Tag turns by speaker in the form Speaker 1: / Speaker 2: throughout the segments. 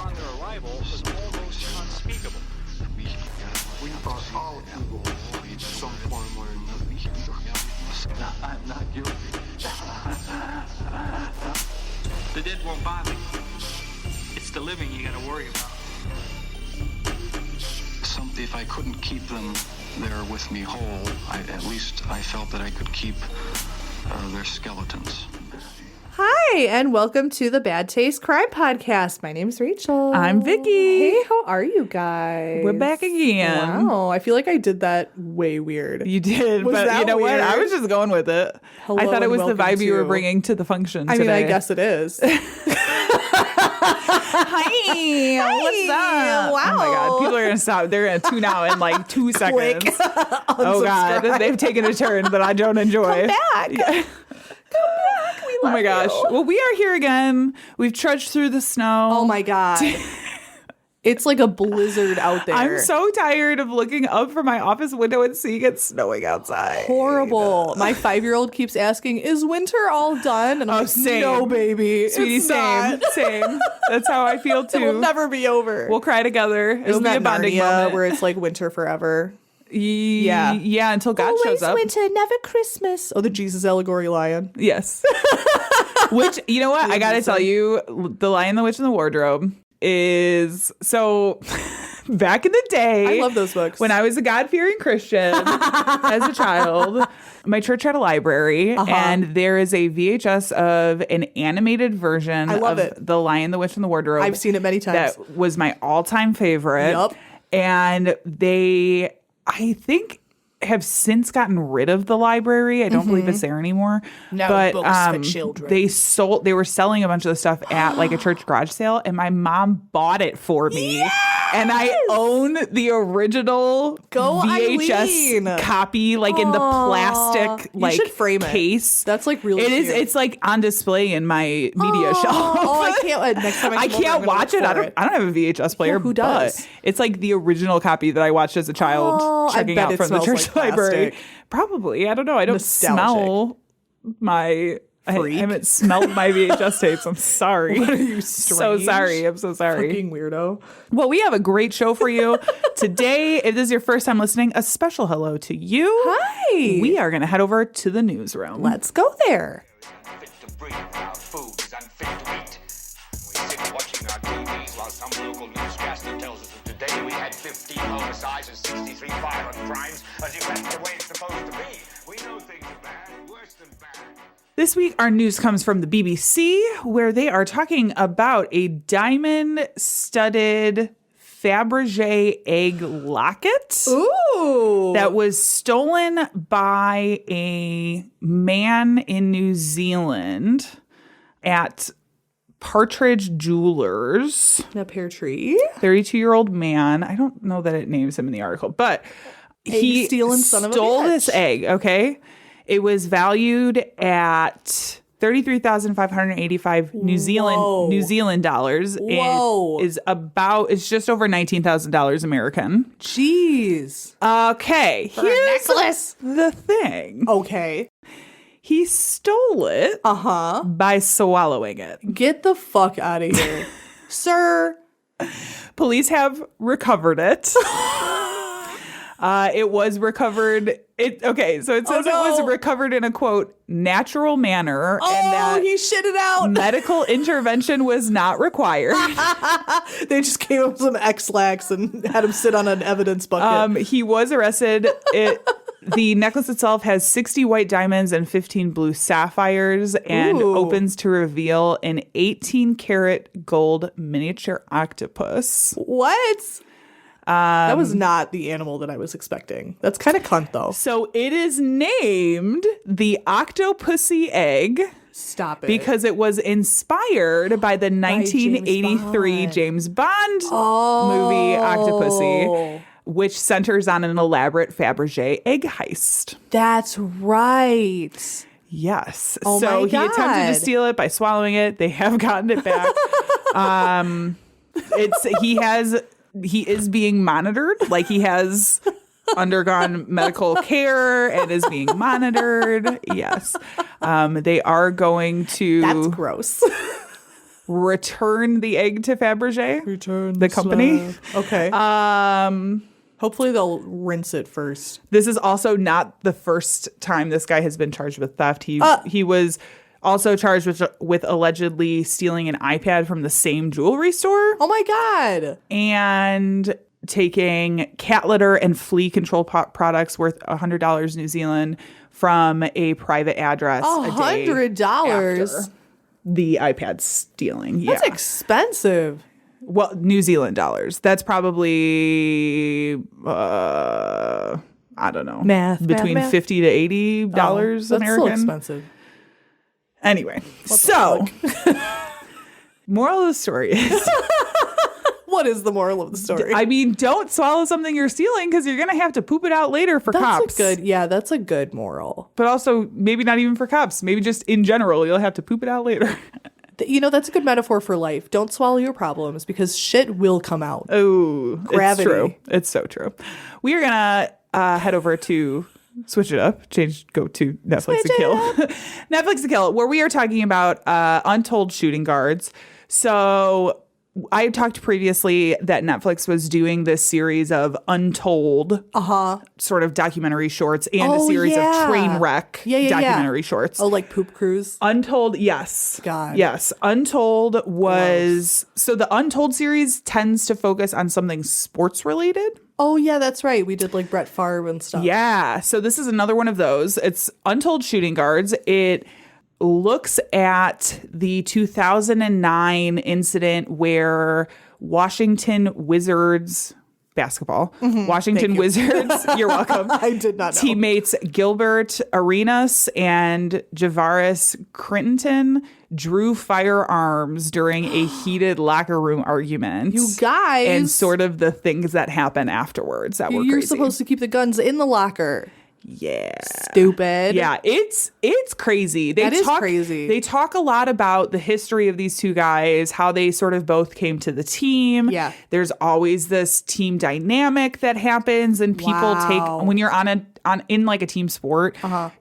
Speaker 1: upon their arrival was almost unspeakable.
Speaker 2: We are all evil in some form or another. I'm not guilty.
Speaker 1: The dead won't bother you. It's the living you gotta worry about.
Speaker 2: If I couldn't keep them there with me whole, at least I felt that I could keep their skeletons.
Speaker 3: Hi, and welcome to the Bad Taste Crime Podcast. My name's Rachel.
Speaker 4: I'm Vicky.
Speaker 3: Hey, how are you guys?
Speaker 4: We're back again.
Speaker 3: Wow, I feel like I did that way weird.
Speaker 4: You did,
Speaker 3: Was
Speaker 4: but
Speaker 3: that
Speaker 4: you know
Speaker 3: weird?
Speaker 4: what? I was just going with it.
Speaker 3: Hello
Speaker 4: I thought it
Speaker 3: and
Speaker 4: was the
Speaker 3: welcome
Speaker 4: vibe you were
Speaker 3: to-
Speaker 4: bringing to the function
Speaker 3: I
Speaker 4: today.
Speaker 3: mean, I guess it is.
Speaker 4: Hi, what's up?
Speaker 3: Wow.
Speaker 4: Oh my God, people are gonna stop. They're gonna tune out in like 2 seconds. Oh God,
Speaker 3: Unsubscribe.
Speaker 4: they've taken a turn that I don't enjoy.
Speaker 3: Come back.
Speaker 4: Yeah.
Speaker 3: Come back. We
Speaker 4: Oh
Speaker 3: love
Speaker 4: my gosh.
Speaker 3: you.
Speaker 4: Well, we are here again. We've trudged through the snow.
Speaker 3: Oh my God. It's like a blizzard out there.
Speaker 4: I'm so tired of looking up from my office window and seeing it snowing outside.
Speaker 3: horrible. My 5-year-old keeps asking, "Is winter all done?" And I'm like,
Speaker 4: same.
Speaker 3: "No, baby,
Speaker 4: Sweetie,
Speaker 3: it's
Speaker 4: same,
Speaker 3: not.
Speaker 4: same. That's how I feel too.
Speaker 3: It will never be over."
Speaker 4: We'll cry together. It'll
Speaker 3: Isn't
Speaker 4: be
Speaker 3: that
Speaker 4: a bonding
Speaker 3: Narnia
Speaker 4: moment.
Speaker 3: where it's like winter forever?
Speaker 4: Yeah. Yeah, until God shows up.
Speaker 3: winter, never Christmas. Oh, the Jesus allegory lion.
Speaker 4: Yes. Which, you know what? I got to tell you, The Lion, the Witch, and the Wardrobe is so back in the day.
Speaker 3: I love those books.
Speaker 4: When I was a God-fearing Christian as a child, my church had a library, and there is a VHS of an animated version
Speaker 3: I love
Speaker 4: of
Speaker 3: it.
Speaker 4: The Lion, the Witch, and the Wardrobe.
Speaker 3: I've seen it many times.
Speaker 4: That was my all-time favorite.
Speaker 3: Yup.
Speaker 4: And they, I think, have since gotten rid of the library. I don't believe it's there anymore.
Speaker 3: No
Speaker 4: but
Speaker 3: books for children.
Speaker 4: They were selling a bunch of the stuff at like a church garage sale, and my mom bought it for me. And I own the original
Speaker 3: Go,
Speaker 4: VHS
Speaker 3: Eileen.
Speaker 4: copy, like in the plastic
Speaker 3: You
Speaker 4: like
Speaker 3: should frame it.
Speaker 4: case.
Speaker 3: That's like really
Speaker 4: It is.
Speaker 3: cute.
Speaker 4: It's like on display in my media shelf.
Speaker 3: Oh, I can't. Next time
Speaker 4: I
Speaker 3: come over, I'm
Speaker 4: can't
Speaker 3: gonna
Speaker 4: watch
Speaker 3: look
Speaker 4: it.
Speaker 3: for
Speaker 4: I don't have a VHS player.
Speaker 3: who does?
Speaker 4: But it's like the original copy that I watched as a child,
Speaker 3: Oh, I
Speaker 4: checking
Speaker 3: bet
Speaker 4: out
Speaker 3: it
Speaker 4: from the
Speaker 3: smells
Speaker 4: church
Speaker 3: like
Speaker 4: library.
Speaker 3: plastic.
Speaker 4: Probably. I don't know. I don't
Speaker 3: Nostalgic.
Speaker 4: smell my. I
Speaker 3: Freak.
Speaker 4: haven't smelled my VHS tapes. I'm sorry.
Speaker 3: What are you,
Speaker 4: So
Speaker 3: strange?
Speaker 4: sorry. I'm so sorry.
Speaker 3: Fucking weirdo.
Speaker 4: Well, we have a great show for you today. If this is your first time listening, a special hello to you.
Speaker 3: Hi.
Speaker 4: We are going to head over to the newsroom.
Speaker 3: Let's go there.
Speaker 5: Unfit to breathe, our food is unfit to eat. We sit watching our TVs while some local newscaster tells us that today we had 15 homicides and 63 violent crimes, as if that's the way it's supposed to be. We know things are bad, worse than bad.
Speaker 4: This week, our news comes from the BBC, where they are talking about a diamond-studded Fabergé egg locket
Speaker 3: Ooh.
Speaker 4: that was stolen by a man in New Zealand at Partridge Jewelers.
Speaker 3: A pear tree.
Speaker 4: 32-year-old man. I don't know that it names him in the article, but he
Speaker 3: Egg-stealing son of a
Speaker 4: stole
Speaker 3: bitch.
Speaker 4: this egg, okay? It was valued at 33,585 New Zealand dollars.
Speaker 3: Whoa.
Speaker 4: It is it's just over $19,000 American.
Speaker 3: Jeez.
Speaker 4: Okay, here's
Speaker 3: necklace.
Speaker 4: the thing.
Speaker 3: Okay.
Speaker 4: He stole it
Speaker 3: Uh-huh.
Speaker 4: by swallowing it.
Speaker 3: Get the fuck out of here. Sir.
Speaker 4: Police have recovered it. It was recovered. So it says it was
Speaker 3: no.
Speaker 4: recovered in a quote natural manner,
Speaker 3: Oh,
Speaker 4: and that
Speaker 3: he shit it out.
Speaker 4: medical intervention was not required.
Speaker 3: They just gave him some X-Lax and had him sit on an evidence bucket.
Speaker 4: He was arrested. The necklace itself has 60 white diamonds and 15 blue sapphires, and
Speaker 3: Ooh.
Speaker 4: opens to reveal an 18-karat gold miniature octopus.
Speaker 3: What? That was not the animal that I was expecting. That's kind of cunt, though.
Speaker 4: So it is named the Octopussy egg
Speaker 3: Stop it.
Speaker 4: because it was inspired by the 1983 James Bond movie Octopussy, which centers on an elaborate Fabergé egg heist.
Speaker 3: That's right.
Speaker 4: Yes.
Speaker 3: Oh
Speaker 4: so
Speaker 3: my
Speaker 4: he attempted
Speaker 3: God.
Speaker 4: to steal it by swallowing it. They have gotten it back. He is being monitored. Like he has undergone medical care and is being monitored. Yes. They are going to.
Speaker 3: That's gross.
Speaker 4: return the egg to Fabergé.
Speaker 3: Return
Speaker 4: the company.
Speaker 3: slab. Okay. Hopefully they'll rinse it first.
Speaker 4: This is also not the first time this guy has been charged with theft. He was also charged with allegedly stealing an iPad from the same jewelry store.
Speaker 3: Oh my God.
Speaker 4: And taking cat litter and flea control products worth $100 New Zealand from a private address.
Speaker 3: $100?
Speaker 4: The iPad stealing.
Speaker 3: That's
Speaker 4: yeah.
Speaker 3: expensive.
Speaker 4: Well, New Zealand dollars. That's probably, I don't know. Between $50 to $80
Speaker 3: That's
Speaker 4: American.
Speaker 3: still expensive.
Speaker 4: Anyway, so moral of the story is...
Speaker 3: What is the moral of the story?
Speaker 4: I mean, don't swallow something you're stealing because you're going to have to poop it out later for cops.
Speaker 3: That's a good moral.
Speaker 4: But also, maybe not even for cops. Maybe just in general, you'll have to poop it out later.
Speaker 3: You know, that's a good metaphor for life. Don't swallow your problems because shit will come out.
Speaker 4: Oh,
Speaker 3: Gravity.
Speaker 4: It's true. It's so true. We are going to head over to... Switch it up. Go to Netflix and Kill. Netflix and Kill, where we are talking about untold shooting guards. So I talked previously that Netflix was doing this series of untold sort of documentary shorts and a series of train wreck documentary shorts.
Speaker 3: Oh, like Poop Cruise?
Speaker 4: Untold, yes.
Speaker 3: God.
Speaker 4: Yes. Untold was... So the Untold series tends to focus on something sports related.
Speaker 3: Oh, yeah, that's right. We did like Brett Favre and stuff.
Speaker 4: Yeah. So this is another one of those. It's Untold Shooting Guards. It looks at the 2009 incident where Washington Wizards basketball, Washington Wizards, you're welcome.
Speaker 3: I did not know.
Speaker 4: Teammates Gilbert Arenas and Javaris Crittenton drew firearms during a heated locker room argument.
Speaker 3: You guys.
Speaker 4: And sort of the things that happen afterwards that were crazy.
Speaker 3: You're supposed to keep the guns in the locker.
Speaker 4: Yeah.
Speaker 3: Stupid.
Speaker 4: Yeah, it's crazy.
Speaker 3: That is crazy.
Speaker 4: They talk a lot about the history of these two guys, how they sort of both came to the team.
Speaker 3: Yeah.
Speaker 4: There's always this team dynamic that happens, and people take when you're in like a team sport,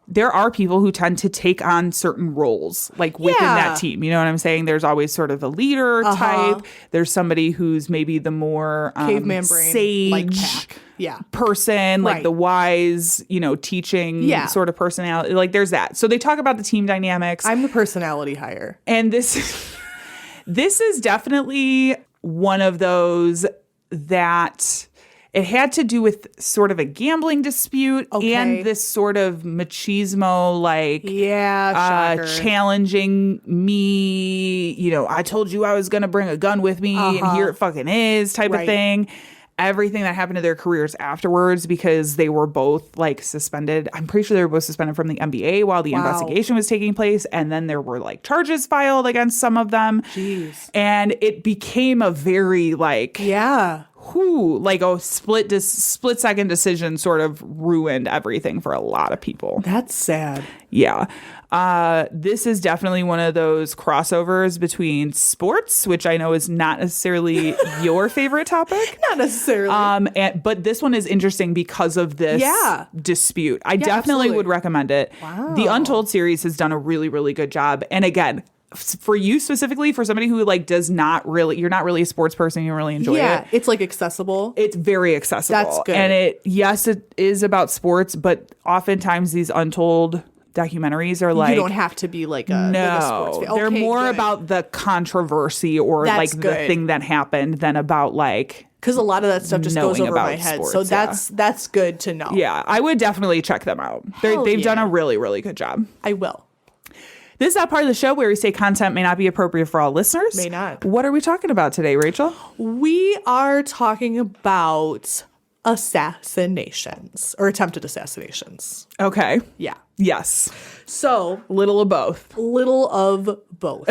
Speaker 4: there are people who tend to take on certain roles like within that team. You know what I'm saying? There's always sort of a leader type. There's somebody who's maybe the more
Speaker 3: caveman brain,
Speaker 4: sage
Speaker 3: like pack.
Speaker 4: Person, like the wise, teaching sort of personality. Like there's that. So they talk about the team dynamics.
Speaker 3: I'm the personality hire.
Speaker 4: And this is definitely one of those that it had to do with sort of a gambling dispute and this sort of machismo, like challenging me. I told you I was going to bring a gun with me and here it fucking is type of thing. Everything that happened to their careers afterwards, because they were both like suspended. I'm pretty sure they were both suspended from the NBA while the investigation was taking place. And then there were like charges filed against some of them.
Speaker 3: Jeez.
Speaker 4: And it became a very like, a split second decision sort of ruined everything for a lot of people.
Speaker 3: That's sad.
Speaker 4: Yeah. This is definitely one of those crossovers between sports, which I know is not necessarily your favorite topic.
Speaker 3: Not necessarily.
Speaker 4: But this one is interesting because of this dispute. I definitely would recommend it.
Speaker 3: Wow.
Speaker 4: The Untold series has done a really, really good job. And again, for you specifically, for somebody who like you're not really a sports person, you don't really enjoy it.
Speaker 3: Yeah, it's like accessible.
Speaker 4: It's very accessible.
Speaker 3: That's good.
Speaker 4: And it is about sports, but oftentimes these Untold documentaries are like,
Speaker 3: you don't have to be like a sports fan.
Speaker 4: They're more about the controversy or
Speaker 3: that's
Speaker 4: like
Speaker 3: good.
Speaker 4: the thing that happened than about like,
Speaker 3: because a lot of that stuff just goes over my head.
Speaker 4: Sports,
Speaker 3: so that's good to know.
Speaker 4: Yeah, I would definitely check them out. They've done a really, really good job.
Speaker 3: I will.
Speaker 4: This is that part of the show where we say content may not be appropriate for all listeners.
Speaker 3: May not.
Speaker 4: What are we talking about today, Rachel?
Speaker 3: We are talking about assassinations or attempted assassinations.
Speaker 4: Okay.
Speaker 3: Yeah.
Speaker 4: Yes.
Speaker 3: So
Speaker 4: little of both.
Speaker 3: Little of both.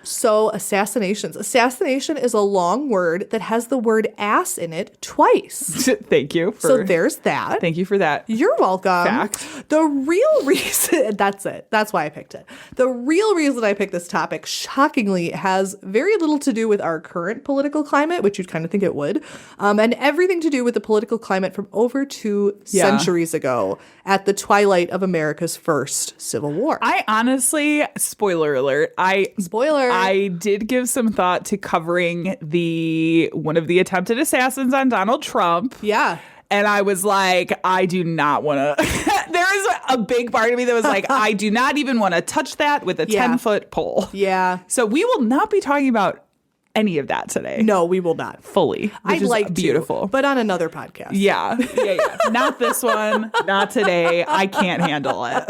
Speaker 3: So assassinations. Assassination is a long word that has the word ass in it twice.
Speaker 4: Thank you.
Speaker 3: So there's that.
Speaker 4: Thank you for that.
Speaker 3: You're welcome.
Speaker 4: Fact.
Speaker 3: The real reason, that's it. That's why I picked it. The real reason I picked this topic, shockingly, has very little to do with our current political climate, which you'd kind of think it would, and everything to do with the political climate from over 2 centuries ago at the twilight of America's first Civil War.
Speaker 4: I honestly, spoiler alert,
Speaker 3: Spoiler.
Speaker 4: I did give some thought to covering one of the attempted assassins on Donald Trump.
Speaker 3: Yeah.
Speaker 4: And I was like, I do not want to. There is a big part of me that was like, I do not even want to touch that with a 10-foot pole.
Speaker 3: Yeah.
Speaker 4: So we will not be talking about any of that today.
Speaker 3: No, we will not.
Speaker 4: Fully.
Speaker 3: I'd like
Speaker 4: beautiful.
Speaker 3: to, but on another podcast.
Speaker 4: Yeah. Not this one. Not today. I can't handle it.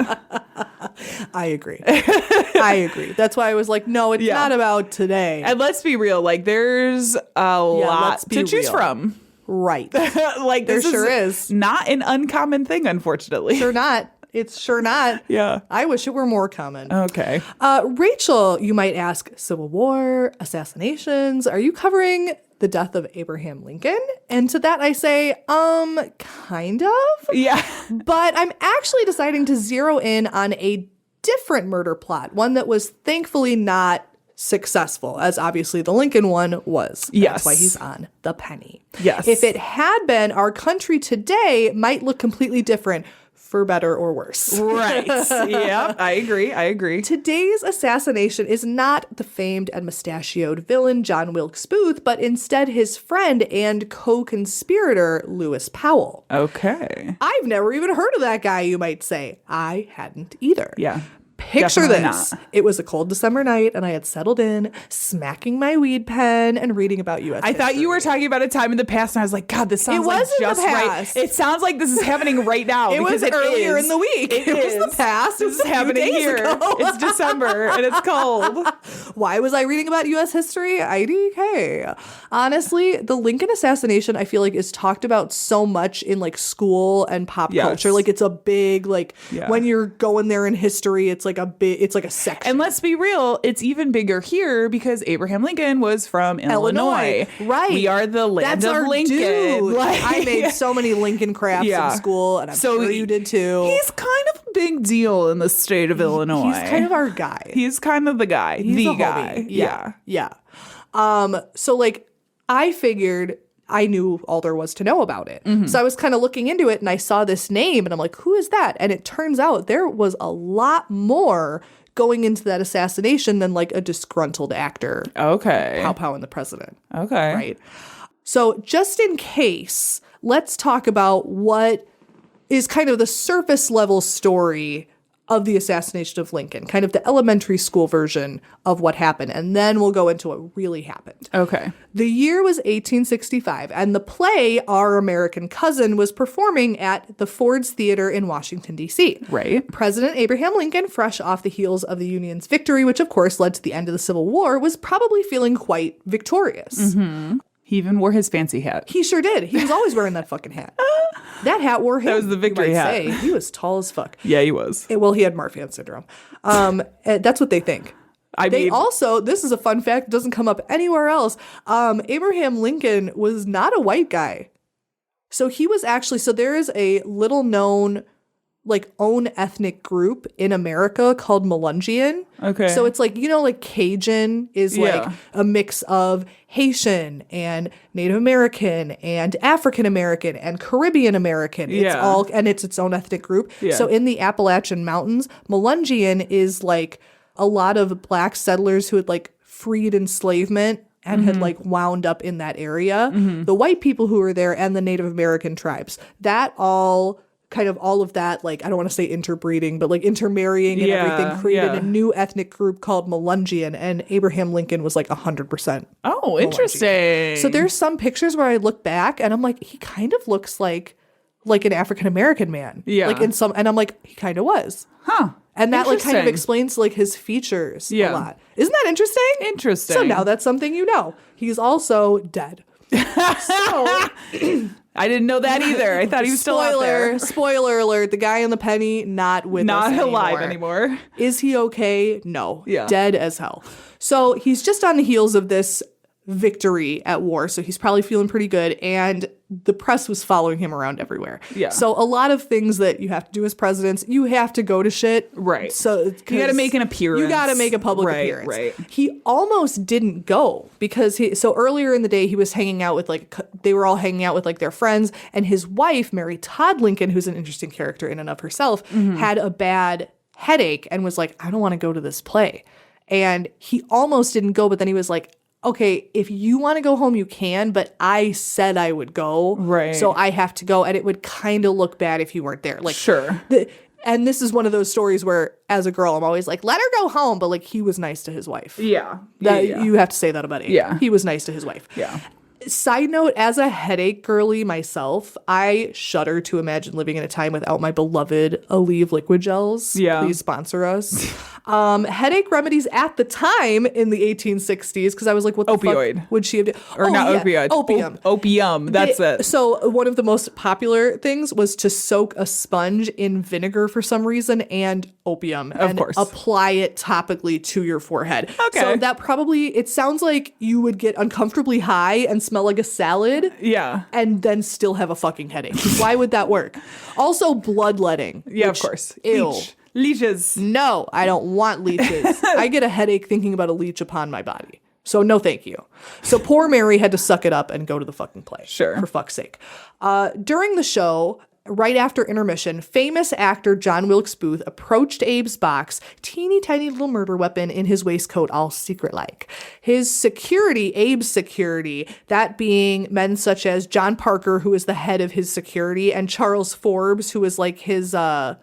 Speaker 3: I agree. I agree. That's why I was like, no, it's not about today.
Speaker 4: And let's be real. Like, there's a lot to choose from.
Speaker 3: Right.
Speaker 4: Like,
Speaker 3: there
Speaker 4: this
Speaker 3: sure is.
Speaker 4: Not an uncommon thing, unfortunately.
Speaker 3: Sure not. It's sure not.
Speaker 4: Yeah.
Speaker 3: I wish it were more common.
Speaker 4: Okay.
Speaker 3: Rachel, you might ask, Civil War, assassinations, are you covering the death of Abraham Lincoln? And to that I say, kind of.
Speaker 4: Yeah.
Speaker 3: But I'm actually deciding to zero in on a different murder plot, one that was thankfully not successful, as obviously the Lincoln one was.
Speaker 4: Yes.
Speaker 3: That's why he's on the penny.
Speaker 4: Yes.
Speaker 3: If it had been, our country today might look completely different, for better or worse.
Speaker 4: Right. Yeah, I agree.
Speaker 3: Today's assassination is not the famed and mustachioed villain John Wilkes Booth, but instead his friend and co-conspirator Lewis Powell.
Speaker 4: Okay.
Speaker 3: I've never even heard of that guy, you might say. I hadn't either.
Speaker 4: Yeah.
Speaker 3: Picture
Speaker 4: Definitely
Speaker 3: this.
Speaker 4: not.
Speaker 3: It was a cold December night, and I had settled in, smacking my weed pen and reading about U.S.
Speaker 4: I thought you were
Speaker 3: history.
Speaker 4: talking about a time in the past, and I was like, God, this sounds
Speaker 3: It
Speaker 4: like
Speaker 3: was in the
Speaker 4: just right.
Speaker 3: past.
Speaker 4: It sounds like this is happening right now.
Speaker 3: It was
Speaker 4: because
Speaker 3: earlier
Speaker 4: is.
Speaker 3: in the week.
Speaker 4: It
Speaker 3: was
Speaker 4: is.
Speaker 3: the past. It
Speaker 4: This
Speaker 3: was
Speaker 4: is
Speaker 3: a few
Speaker 4: happening
Speaker 3: days
Speaker 4: here.
Speaker 3: ago.
Speaker 4: It's December, and it's cold.
Speaker 3: Why was I reading about U.S. history? IDK. Honestly, the Lincoln assassination, I feel like, is talked about so much in like school and pop
Speaker 4: Yes.
Speaker 3: culture. Like it's a big, like
Speaker 4: Yeah.
Speaker 3: when you're going there in history, it's like it's like a section.
Speaker 4: And let's be real, it's even bigger here because Abraham Lincoln was from Illinois.
Speaker 3: Right.
Speaker 4: We are the land
Speaker 3: That's
Speaker 4: of
Speaker 3: our
Speaker 4: Lincoln.
Speaker 3: dude.
Speaker 4: Like-
Speaker 3: I made so many Lincoln crafts
Speaker 4: Yeah.
Speaker 3: in school, and I'm sure you did too.
Speaker 4: He's kind of a big deal in the state of Illinois.
Speaker 3: He's kind of our guy.
Speaker 4: He's kind of the guy.
Speaker 3: He's
Speaker 4: the
Speaker 3: a
Speaker 4: guy.
Speaker 3: homie. Yeah. So like I figured I knew all there was to know about it.
Speaker 4: Mm-hmm.
Speaker 3: So I was kind of looking into it and I saw this name and I'm like, who is that? And it turns out there was a lot more going into that assassination than like a disgruntled actor
Speaker 4: Okay.
Speaker 3: pow-powing the president.
Speaker 4: Okay.
Speaker 3: Right. So just in case, let's talk about what is kind of the surface level story of the assassination of Lincoln, kind of the elementary school version of what happened. And then we'll go into what really happened.
Speaker 4: Okay.
Speaker 3: The year was 1865, and the play Our American Cousin was performing at the Ford's Theater in Washington, D.C.
Speaker 4: Right.
Speaker 3: President Abraham Lincoln, fresh off the heels of the Union's victory, which of course led to the end of the Civil War, was probably feeling quite victorious.
Speaker 4: He even wore his fancy hat.
Speaker 3: He sure did. He was always wearing that fucking hat. That hat wore him.
Speaker 4: That was the victory
Speaker 3: you might
Speaker 4: hat.
Speaker 3: say. He was tall as fuck.
Speaker 4: Yeah, he was.
Speaker 3: Well, he had Marfan syndrome. That's what they think. They also, this is a fun fact, doesn't come up anywhere else. Abraham Lincoln was not a white guy. So he was actually, so there is a little known like own ethnic group in America called Melungeon.
Speaker 4: Okay.
Speaker 3: So it's like, you know, like Cajun is like a mix of Haitian and Native American and African American and Caribbean American. It's all, and it's its own ethnic group.
Speaker 4: Yeah.
Speaker 3: So in the Appalachian Mountains, Melungeon is like a lot of black settlers who had like freed enslavement and had like wound up in that area. The white people who were there and the Native American tribes, that all kind of all of that, like, I don't want to say interbreeding, but like intermarrying and everything created a new ethnic group called Melungeon, and Abraham Lincoln was like 100%.
Speaker 4: Oh, interesting.
Speaker 3: So there's some pictures where I look back and I'm like, he kind of looks like an African-American man.
Speaker 4: Yeah.
Speaker 3: Like in some, and I'm like, he kind of was.
Speaker 4: Huh.
Speaker 3: And that like kind of
Speaker 4: Interesting.
Speaker 3: explains like his features a
Speaker 4: Yeah.
Speaker 3: lot. Isn't that interesting?
Speaker 4: Interesting.
Speaker 3: So now that's something you know. He's also dead. So
Speaker 4: I didn't know that either. I thought he was still out there.
Speaker 3: Spoiler alert, the guy in the penny not with us
Speaker 4: Not alive
Speaker 3: anymore.
Speaker 4: anymore.
Speaker 3: Is he okay? No.
Speaker 4: Yeah.
Speaker 3: Dead as hell. So he's just on the heels of this victory at war. So he's probably feeling pretty good. And the press was following him around everywhere.
Speaker 4: Yeah.
Speaker 3: So a lot of things that you have to do as presidents, you have to go to shit.
Speaker 4: Right.
Speaker 3: So
Speaker 4: You got to make an appearance.
Speaker 3: You got to make a public
Speaker 4: Right,
Speaker 3: appearance.
Speaker 4: right.
Speaker 3: He almost didn't go because so earlier in the day he was hanging out with they were all hanging out with like their friends, and his wife, Mary Todd Lincoln, who's an interesting character in and of herself, had a bad headache and was like, I don't want to go to this play. And he almost didn't go, but then he was like, okay, if you want to go home, you can, but I said I would go.
Speaker 4: Right.
Speaker 3: So I have to go. And it would kind of look bad if you weren't there. Like,
Speaker 4: Sure.
Speaker 3: And this is one of those stories where, as a girl, I'm always like, let her go home. But like, he was nice to his wife.
Speaker 4: Yeah.
Speaker 3: You have to say that about Abe.
Speaker 4: Yeah.
Speaker 3: He was nice to his wife.
Speaker 4: Yeah.
Speaker 3: Side note, as a headache girly myself, I shudder to imagine living in a time without my beloved Aleve liquid gels.
Speaker 4: Yeah.
Speaker 3: Please sponsor us. Headache remedies at the time in the 1860s, because I was like, what the
Speaker 4: Opioid.
Speaker 3: fuck would she have done?
Speaker 4: Or not opioid.
Speaker 3: Opium.
Speaker 4: Opium. That's it.
Speaker 3: So one of the most popular things was to soak a sponge in vinegar for some reason and opium.
Speaker 4: Of course.
Speaker 3: Apply it topically to your forehead.
Speaker 4: Okay.
Speaker 3: So that probably, it sounds like you would get uncomfortably high and smell like a salad.
Speaker 4: Yeah.
Speaker 3: And then still have a fucking headache. Why would that work? Also, bloodletting.
Speaker 4: Yeah,
Speaker 3: which,
Speaker 4: of course.
Speaker 3: Ew.
Speaker 4: Leeches.
Speaker 3: No, I don't want leeches. I get a headache thinking about a leech upon my body. So no thank you. So poor Mary had to suck it up and go to the fucking play.
Speaker 4: Sure.
Speaker 3: For fuck's sake. During the show, right after intermission, famous actor John Wilkes Booth approached Abe's box, teeny tiny little murder weapon in his waistcoat, all secret-like. His security, Abe's security, that being men such as John Parker, who is the head of his security, and Charles Forbes, who is like his, I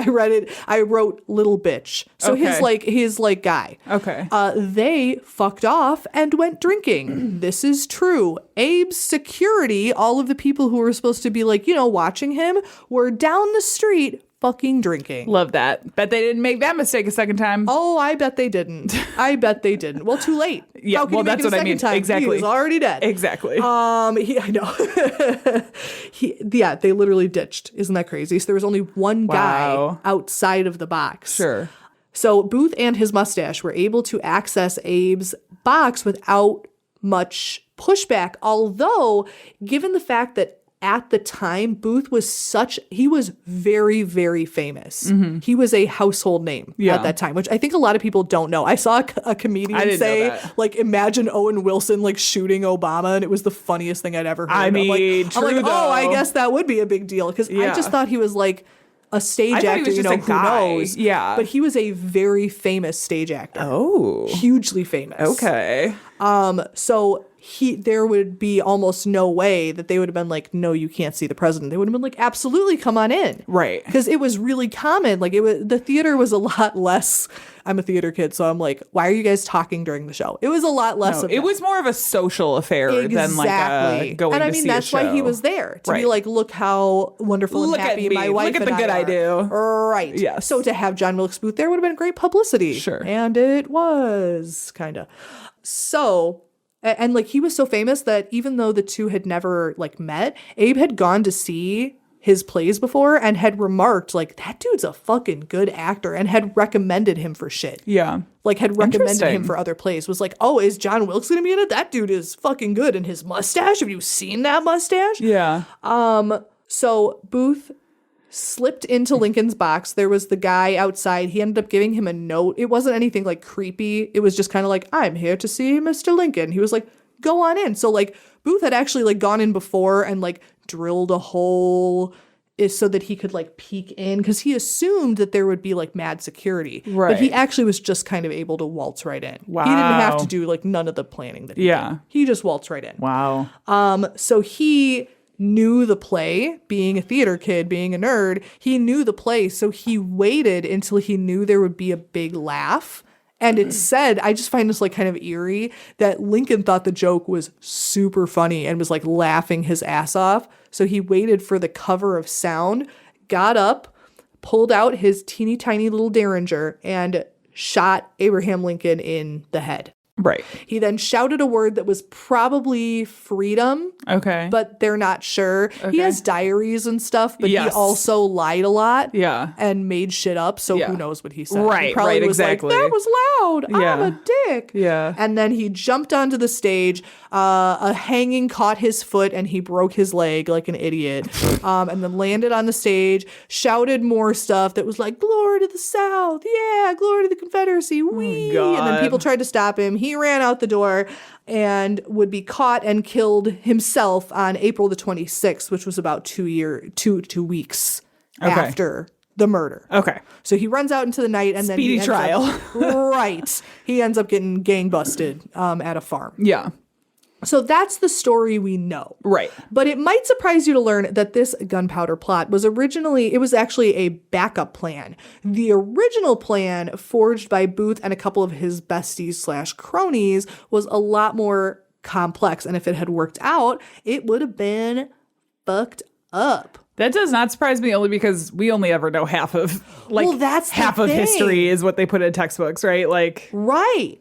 Speaker 3: wrote little bitch. So
Speaker 4: Okay.
Speaker 3: his guy.
Speaker 4: Okay.
Speaker 3: They fucked off and went drinking. This is true. Abe's security, all of the people who were supposed to be watching him, were down the street fucking drinking.
Speaker 4: Love that. Bet they didn't make that mistake a second time.
Speaker 3: Oh, I bet they didn't. Well, too late.
Speaker 4: Yeah,
Speaker 3: How can
Speaker 4: well,
Speaker 3: you make
Speaker 4: that's
Speaker 3: it a
Speaker 4: what I
Speaker 3: second
Speaker 4: mean.
Speaker 3: time?
Speaker 4: Exactly.
Speaker 3: He was already dead.
Speaker 4: Exactly.
Speaker 3: I know. They literally ditched. Isn't that crazy? So there was only one guy
Speaker 4: Wow.
Speaker 3: outside of the box.
Speaker 4: Sure.
Speaker 3: So Booth and his mustache were able to access Abe's box without much pushback, although given the fact that at the time, Booth was he was very, very famous. He was a household name at that time, which I think a lot of people don't know. I saw a comedian say, imagine Owen Wilson, shooting Obama, and it was the funniest thing I'd ever heard.
Speaker 4: I mean,
Speaker 3: I'm like,
Speaker 4: true,
Speaker 3: oh, I
Speaker 4: though.
Speaker 3: guess that would be a big deal, because I just thought he was a stage actor,
Speaker 4: he was just a
Speaker 3: who
Speaker 4: guy.
Speaker 3: knows?
Speaker 4: Yeah.
Speaker 3: But he was a very famous stage actor.
Speaker 4: Oh.
Speaker 3: Hugely famous.
Speaker 4: Okay.
Speaker 3: So there would be almost no way that they would have been like, no, you can't see the president. They would have been like, absolutely, come on in.
Speaker 4: Right.
Speaker 3: Because it was really common. The theater was a lot less. I'm a theater kid, so I'm like, why are you guys talking during the show? It was a lot less of
Speaker 4: It
Speaker 3: that.
Speaker 4: was more of a social affair than going
Speaker 3: and I
Speaker 4: to
Speaker 3: mean,
Speaker 4: see
Speaker 3: that's
Speaker 4: a show.
Speaker 3: why he was there to be
Speaker 4: Right.
Speaker 3: like, look how wonderful and
Speaker 4: Look at
Speaker 3: happy
Speaker 4: me.
Speaker 3: my wife
Speaker 4: Look at
Speaker 3: and
Speaker 4: the good I
Speaker 3: are.
Speaker 4: do.
Speaker 3: Right.
Speaker 4: Yes.
Speaker 3: So to have John Wilkes Booth there would have been great publicity.
Speaker 4: Sure.
Speaker 3: And it was kind of. So, and he was so famous that even though the two had never met, Abe had gone to see his plays before and had remarked that dude's a fucking good actor, and had recommended him for shit.
Speaker 4: Yeah.
Speaker 3: Had recommended him
Speaker 4: Interesting.
Speaker 3: for other plays. Was like, oh, is John Wilkes gonna be in it? That dude is fucking good. And his mustache, have you seen that mustache?
Speaker 4: Yeah.
Speaker 3: So Booth slipped into Lincoln's box. There was the guy outside. He ended up giving him a note. It wasn't anything creepy. It was just kind of I'm here to see Mr. Lincoln. He was like, go on in. So Booth had actually gone in before and drilled a hole so that he could peek in, because he assumed that there would be mad security.
Speaker 4: Right.
Speaker 3: But he actually was just kind of able to waltz right in.
Speaker 4: Wow.
Speaker 3: He didn't have to do none of the planning that he did. He just waltzed right in.
Speaker 4: Wow.
Speaker 3: So he knew the play, being a theater kid, being a nerd, he knew the play. So he waited until he knew there would be a big laugh. And it said, I just find this kind of eerie, that Lincoln thought the joke was super funny and was laughing his ass off. So he waited for the cover of sound, got up, pulled out his teeny tiny little Derringer, and shot Abraham Lincoln in the head.
Speaker 4: Right.
Speaker 3: He then shouted a word that was probably freedom,
Speaker 4: Okay.
Speaker 3: but they're not sure. He has diaries and stuff, but he
Speaker 4: Yes.
Speaker 3: also lied a lot.
Speaker 4: Yeah.
Speaker 3: And made shit up, so
Speaker 4: Yeah.
Speaker 3: who knows what he said.
Speaker 4: Right,
Speaker 3: He probably
Speaker 4: right,
Speaker 3: was
Speaker 4: exactly.
Speaker 3: like, that was loud.
Speaker 4: Yeah.
Speaker 3: I'm a dick.
Speaker 4: Yeah.
Speaker 3: And then he jumped onto the stage. A hanging caught his foot and he broke his leg like an idiot. And then landed on the stage, shouted more stuff that was like, glory to the South. Yeah, glory to the Confederacy. Wee.
Speaker 4: God.
Speaker 3: And then people tried to stop him. He ran out the door and would be caught and killed himself on April the 26th, which was about 2 weeks after the murder.
Speaker 4: Okay.
Speaker 3: So he runs out into the night and then
Speaker 4: Speedy
Speaker 3: he ends
Speaker 4: trial.
Speaker 3: right. He ends up getting gang busted at a farm.
Speaker 4: Yeah.
Speaker 3: So that's the story we know.
Speaker 4: Right.
Speaker 3: But it might surprise you to learn that this gunpowder plot was actually a backup plan. The original plan, forged by Booth and a couple of his besties/cronies, was a lot more complex. And if it had worked out, it would have been fucked up.
Speaker 4: That does not surprise me, only because we only ever know half of, like,
Speaker 3: Well, that's the
Speaker 4: half of
Speaker 3: thing.
Speaker 4: history is what they put in textbooks, right? Like,
Speaker 3: Right.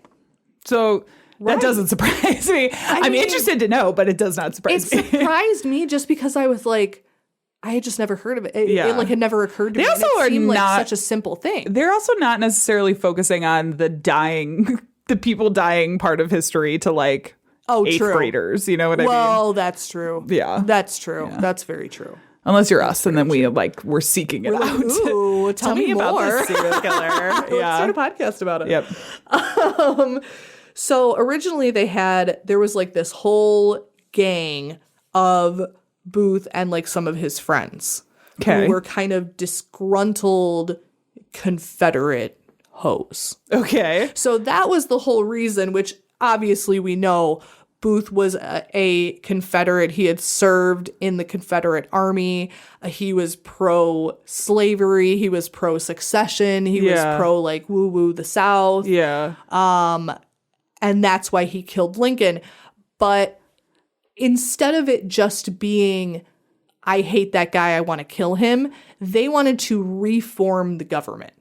Speaker 4: so that
Speaker 3: Right.
Speaker 4: doesn't surprise me. I'm
Speaker 3: mean,
Speaker 4: interested to know, but it does not
Speaker 3: It
Speaker 4: surprise me.
Speaker 3: surprised me just because I was like, I had just never heard of it.
Speaker 4: Yeah.
Speaker 3: It like had never occurred to
Speaker 4: They
Speaker 3: me. and
Speaker 4: also
Speaker 3: it
Speaker 4: are
Speaker 3: seemed like
Speaker 4: not-
Speaker 3: such a simple thing.
Speaker 4: They're also not necessarily focusing on the people dying part of history to, like,
Speaker 3: Oh,
Speaker 4: eighth
Speaker 3: true.
Speaker 4: graders. You know what I mean?
Speaker 3: Well, that's true.
Speaker 4: Yeah.
Speaker 3: That's true. That's very true.
Speaker 4: Unless you're us, and then we're seeking it
Speaker 3: We're like,
Speaker 4: out.
Speaker 3: ooh, tell me
Speaker 4: about
Speaker 3: more.
Speaker 4: this serial killer.
Speaker 3: Let's
Speaker 4: Yeah.
Speaker 3: start a podcast about it.
Speaker 4: Yep.
Speaker 3: So originally there was like this whole gang of Booth and like some of his friends
Speaker 4: Okay.
Speaker 3: who were kind of disgruntled Confederate hoes.
Speaker 4: Okay.
Speaker 3: So that was the whole reason, which obviously we know Booth was a Confederate. He had served in the Confederate Army. He was pro-slavery. He was pro-secession. He
Speaker 4: Yeah.
Speaker 3: was pro, like, woo-woo the South.
Speaker 4: Yeah.
Speaker 3: And that's why he killed Lincoln. But instead of it just being, I hate that guy, I want to kill him, they wanted to reform the government.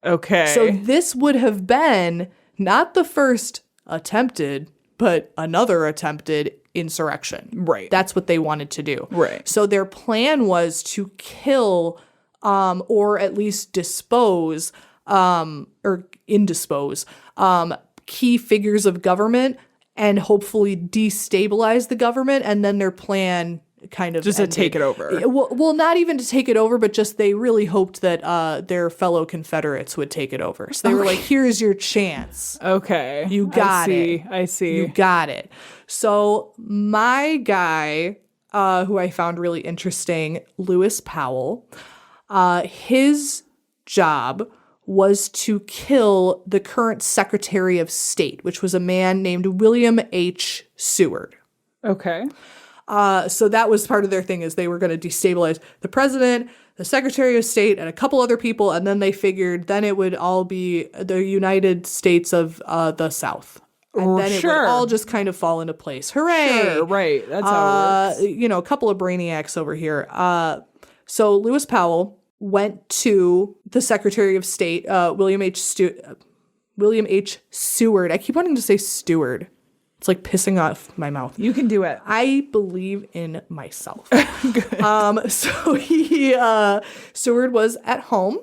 Speaker 4: Okay.
Speaker 3: So this would have been not the first attempted, but another attempted insurrection.
Speaker 4: Right.
Speaker 3: That's what they wanted to do.
Speaker 4: Right.
Speaker 3: So their plan was to kill or at least dispose or indispose key figures of government and hopefully destabilize the government. And then their plan kind of
Speaker 4: just to
Speaker 3: ended.
Speaker 4: take it over.
Speaker 3: Well, not even to take it over, but just they really hoped that their fellow Confederates would take it over. So they were like, here's your chance.
Speaker 4: Okay.
Speaker 3: You got it.
Speaker 4: I see.
Speaker 3: You got it. So my guy, who I found really interesting, Lewis Powell, his job was to kill the current Secretary of State, which was a man named William H. Seward.
Speaker 4: Okay.
Speaker 3: So that was part of their thing, is they were going to destabilize the president, the Secretary of State, and a couple other people. And then they figured then it would all be the United States of the South. And then it would all just kind of fall into place. Hooray!
Speaker 4: Sure, right. That's how it works.
Speaker 3: You know, a couple of brainiacs over here. So Lewis Powell went to the Secretary of State, William H. Seward. I keep wanting to say Steward. It's like pissing off my mouth.
Speaker 4: You can do it.
Speaker 3: I believe in myself. So Seward was at home,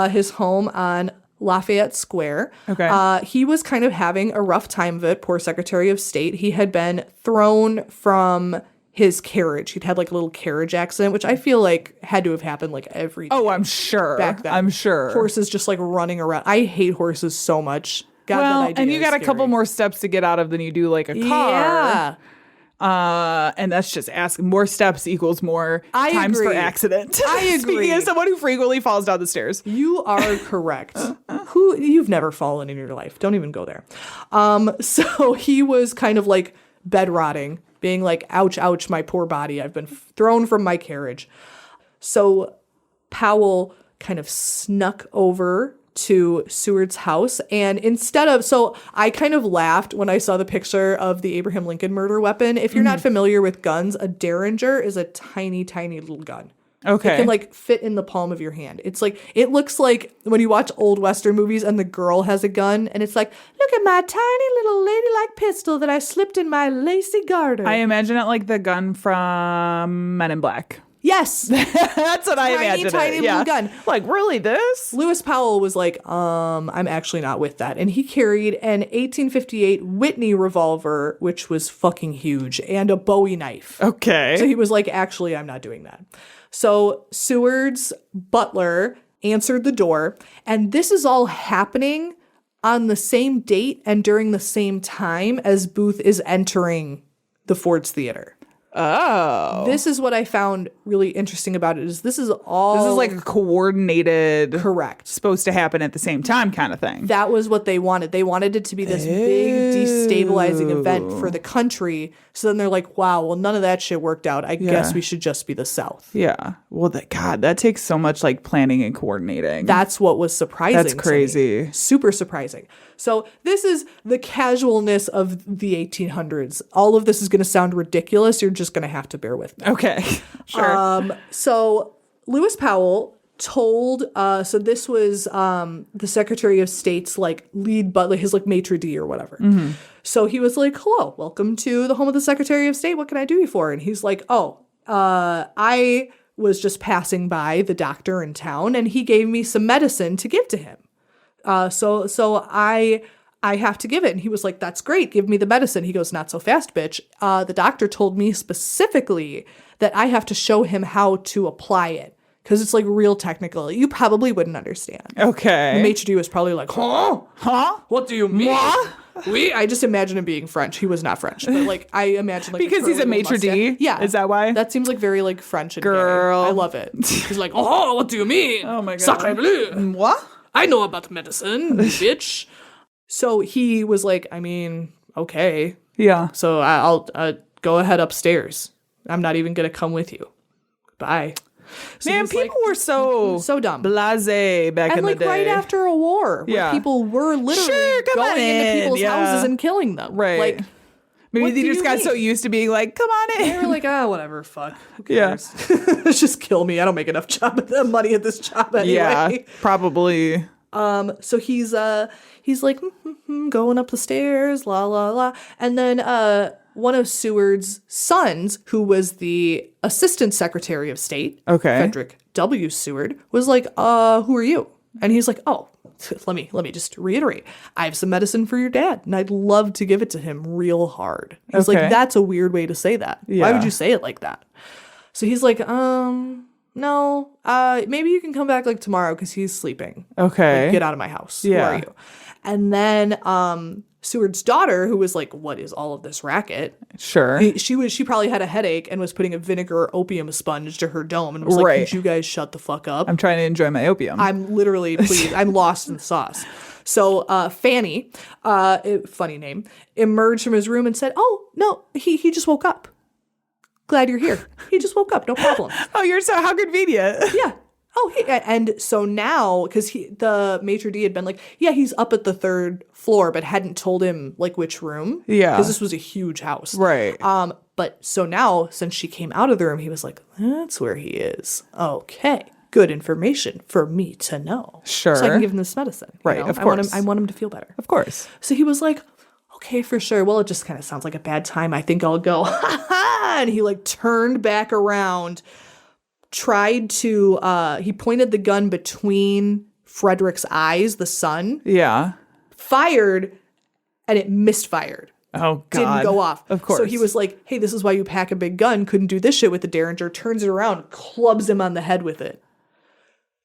Speaker 3: his home on Lafayette Square.
Speaker 4: Okay.
Speaker 3: He was kind of having a rough time of it, poor Secretary of State. He had been thrown from his carriage. He'd had like a little carriage accident, which I feel like had to have happened like every day
Speaker 4: Oh, I'm sure.
Speaker 3: back then.
Speaker 4: I'm sure.
Speaker 3: Horses just like running around. I hate horses so much. God,
Speaker 4: well,
Speaker 3: that idea
Speaker 4: and you
Speaker 3: is
Speaker 4: got a couple
Speaker 3: scary.
Speaker 4: more steps to get out of than you do like a car.
Speaker 3: Yeah.
Speaker 4: And that's just asking. More steps equals more
Speaker 3: I
Speaker 4: times for
Speaker 3: agree.
Speaker 4: accident.
Speaker 3: I agree.
Speaker 4: Speaking as someone who frequently falls down the stairs.
Speaker 3: You are correct. You've never fallen in your life. Don't even go there. So he was kind of like bed rotting, being like, ouch, ouch, my poor body. I've been thrown from my carriage. So Powell kind of snuck over to Seward's house. And so I kind of laughed when I saw the picture of the Abraham Lincoln murder weapon. If you're not familiar with guns, a Derringer is a tiny, tiny little gun.
Speaker 4: Okay.
Speaker 3: It can like fit in the palm of your hand. It's like, it looks like when you watch old Western movies and the girl has a gun and it's like, look at my tiny little ladylike pistol that I slipped in my lacy garter.
Speaker 4: I imagine it like the gun from Men in Black.
Speaker 3: Yes.
Speaker 4: That's what I imagine.
Speaker 3: Tiny little gun.
Speaker 4: Like, really, this?
Speaker 3: Lewis Powell was like, I'm actually not with that. And he carried an 1858 Whitney revolver, which was fucking huge, and a Bowie knife.
Speaker 4: Okay.
Speaker 3: So he was like, actually, I'm not doing that. So Seward's butler answered the door, and this is all happening on the same date and during the same time as Booth is entering the Ford's Theater.
Speaker 4: Oh.
Speaker 3: This is what I found really interesting about it is this is
Speaker 4: like a coordinated,
Speaker 3: correct,
Speaker 4: supposed to happen at the same time kind of thing.
Speaker 3: That was what they wanted. They wanted it to be this big destabilizing event for the country. So then they're like, wow, well, none of that shit worked out. I guess we should just be the South.
Speaker 4: Yeah. Well, that takes so much like planning and coordinating.
Speaker 3: That's what was surprising.
Speaker 4: That's crazy.
Speaker 3: Super surprising. So this is the casualness of the 1800s. All of this is going to sound ridiculous. You're just going to have to bear with me.
Speaker 4: Okay. Sure.
Speaker 3: So Lewis Powell told, so this was the Secretary of State's like lead butler, his like maitre d' or whatever. Mm-hmm. So he was like, hello, welcome to the home of the Secretary of State. What can I do you for? And he's like, I was just passing by the doctor in town and he gave me some medicine to give to him. So I have to give it. And he was like, that's great. Give me the medicine. He goes, not so fast, bitch. The doctor told me specifically that I have to show him how to apply it. Because it's like real technical. You probably wouldn't understand.
Speaker 4: Okay.
Speaker 3: The maitre d' was probably like, huh? What do you mean? I just imagine him being French. He was not French. But like, I imagine like
Speaker 4: because he's a maitre d'?
Speaker 3: Yeah.
Speaker 4: Is that why?
Speaker 3: That seems like very like French and
Speaker 4: girl.
Speaker 3: gay. I love it. He's like, what do you mean?
Speaker 4: Oh my God.
Speaker 3: Sacre bleu.
Speaker 4: What?
Speaker 3: I know about medicine, bitch. So he was like, I mean, okay.
Speaker 4: Yeah.
Speaker 3: So I'll go ahead upstairs. I'm not even going to come with you. Bye. So
Speaker 4: man, people were so
Speaker 3: dumb.
Speaker 4: Blasé back in the day.
Speaker 3: Right after a war where people were literally going into people's houses and killing them.
Speaker 4: Right.
Speaker 3: Like,
Speaker 4: maybe they just got so used to being like, come on in.
Speaker 3: They were like, whatever, fuck. Who cares? Yeah. Just kill me. I don't make enough money at this job anyway.
Speaker 4: Yeah, probably.
Speaker 3: So he's like going up the stairs, la la la. And then one of Seward's sons, who was the Assistant Secretary of State, Frederick W. Seward, was like, who are you? And he's like, let me just reiterate. I have some medicine for your dad, and I'd love to give it to him real hard. He's like, that's a weird way to say that. Yeah. Why would you say it like that? So he's like, no, maybe you can come back like tomorrow because he's sleeping.
Speaker 4: Okay.
Speaker 3: Like, get out of my house.
Speaker 4: Yeah.
Speaker 3: Who are you? And then Seward's daughter, who was like, what is all of this racket?
Speaker 4: Sure.
Speaker 3: She probably had a headache and was putting a vinegar opium sponge to her dome and was like, could you guys shut the fuck up?
Speaker 4: I'm trying to enjoy my opium.
Speaker 3: I'm literally, please, I'm lost in the sauce. So Fanny, funny name, emerged from his room and said, oh, no, he just woke up. Glad you're here. He just woke up. No problem.
Speaker 4: How convenient.
Speaker 3: Yeah. And so now, because the maitre d' had been like, yeah, he's up at the 3rd floor, but hadn't told him like which room.
Speaker 4: Yeah.
Speaker 3: Because this was a huge house.
Speaker 4: Right.
Speaker 3: But so now, since she came out of the room, he was like, that's where he is. Okay. Good information for me to know.
Speaker 4: Sure.
Speaker 3: So I can give him this medicine.
Speaker 4: Right. Of course.
Speaker 3: I want him to feel better.
Speaker 4: Of course.
Speaker 3: So he was like, okay, for sure. Well, it just kind of sounds like a bad time. I think I'll go. And he like turned back around, tried to, he pointed the gun between Frederick's eyes, the son.
Speaker 4: Yeah.
Speaker 3: Fired, and it misfired.
Speaker 4: Oh, God.
Speaker 3: Didn't go off.
Speaker 4: Of course.
Speaker 3: So he was like, hey, this is why you pack a big gun. Couldn't do this shit with the Derringer. Turns it around, clubs him on the head with it.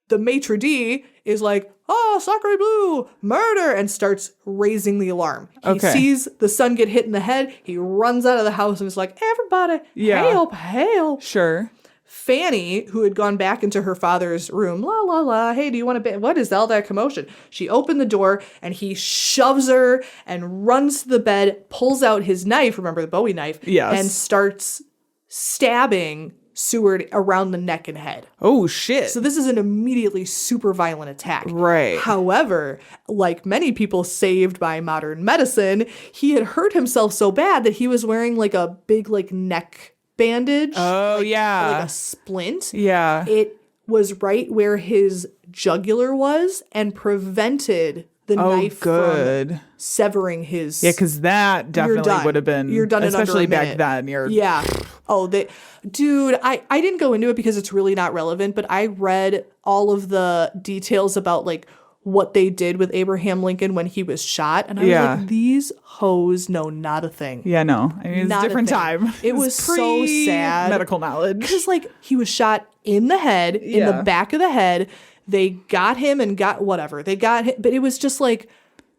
Speaker 3: The maitre d' is like, sacre bleu, murder, and starts raising the alarm. He sees the son get hit in the head. He runs out of the house and is like, everybody, help.
Speaker 4: Sure.
Speaker 3: Fanny, who had gone back into her father's room, la, la, la, hey, do you want to what is all that commotion? She opened the door, and he shoves her and runs to the bed, pulls out his knife, remember the Bowie knife, and starts stabbing Seward around the neck and head.
Speaker 4: Oh, shit.
Speaker 3: So this is an immediately super violent attack.
Speaker 4: Right.
Speaker 3: However, like many people saved by modern medicine, he had hurt himself so bad that he was wearing like a big like neck bandage.
Speaker 4: Oh, yeah.
Speaker 3: Like a splint.
Speaker 4: Yeah.
Speaker 3: It was right where his jugular was and prevented the knife from severing his.
Speaker 4: Yeah, because that definitely would have been.
Speaker 3: You're done,
Speaker 4: especially
Speaker 3: in under a
Speaker 4: back
Speaker 3: minute.
Speaker 4: then.
Speaker 3: Yeah. Oh, dude, I didn't go into it because it's really not relevant, but I read all of the details about like what they did with Abraham Lincoln when he was shot, and I was like, these hoes know not a thing.
Speaker 4: Yeah, no, I mean, it's a different time.
Speaker 3: It was so sad.
Speaker 4: Medical knowledge,
Speaker 3: because like he was shot in the head, in the back of the head. They got him and got whatever. They got him, but it was just like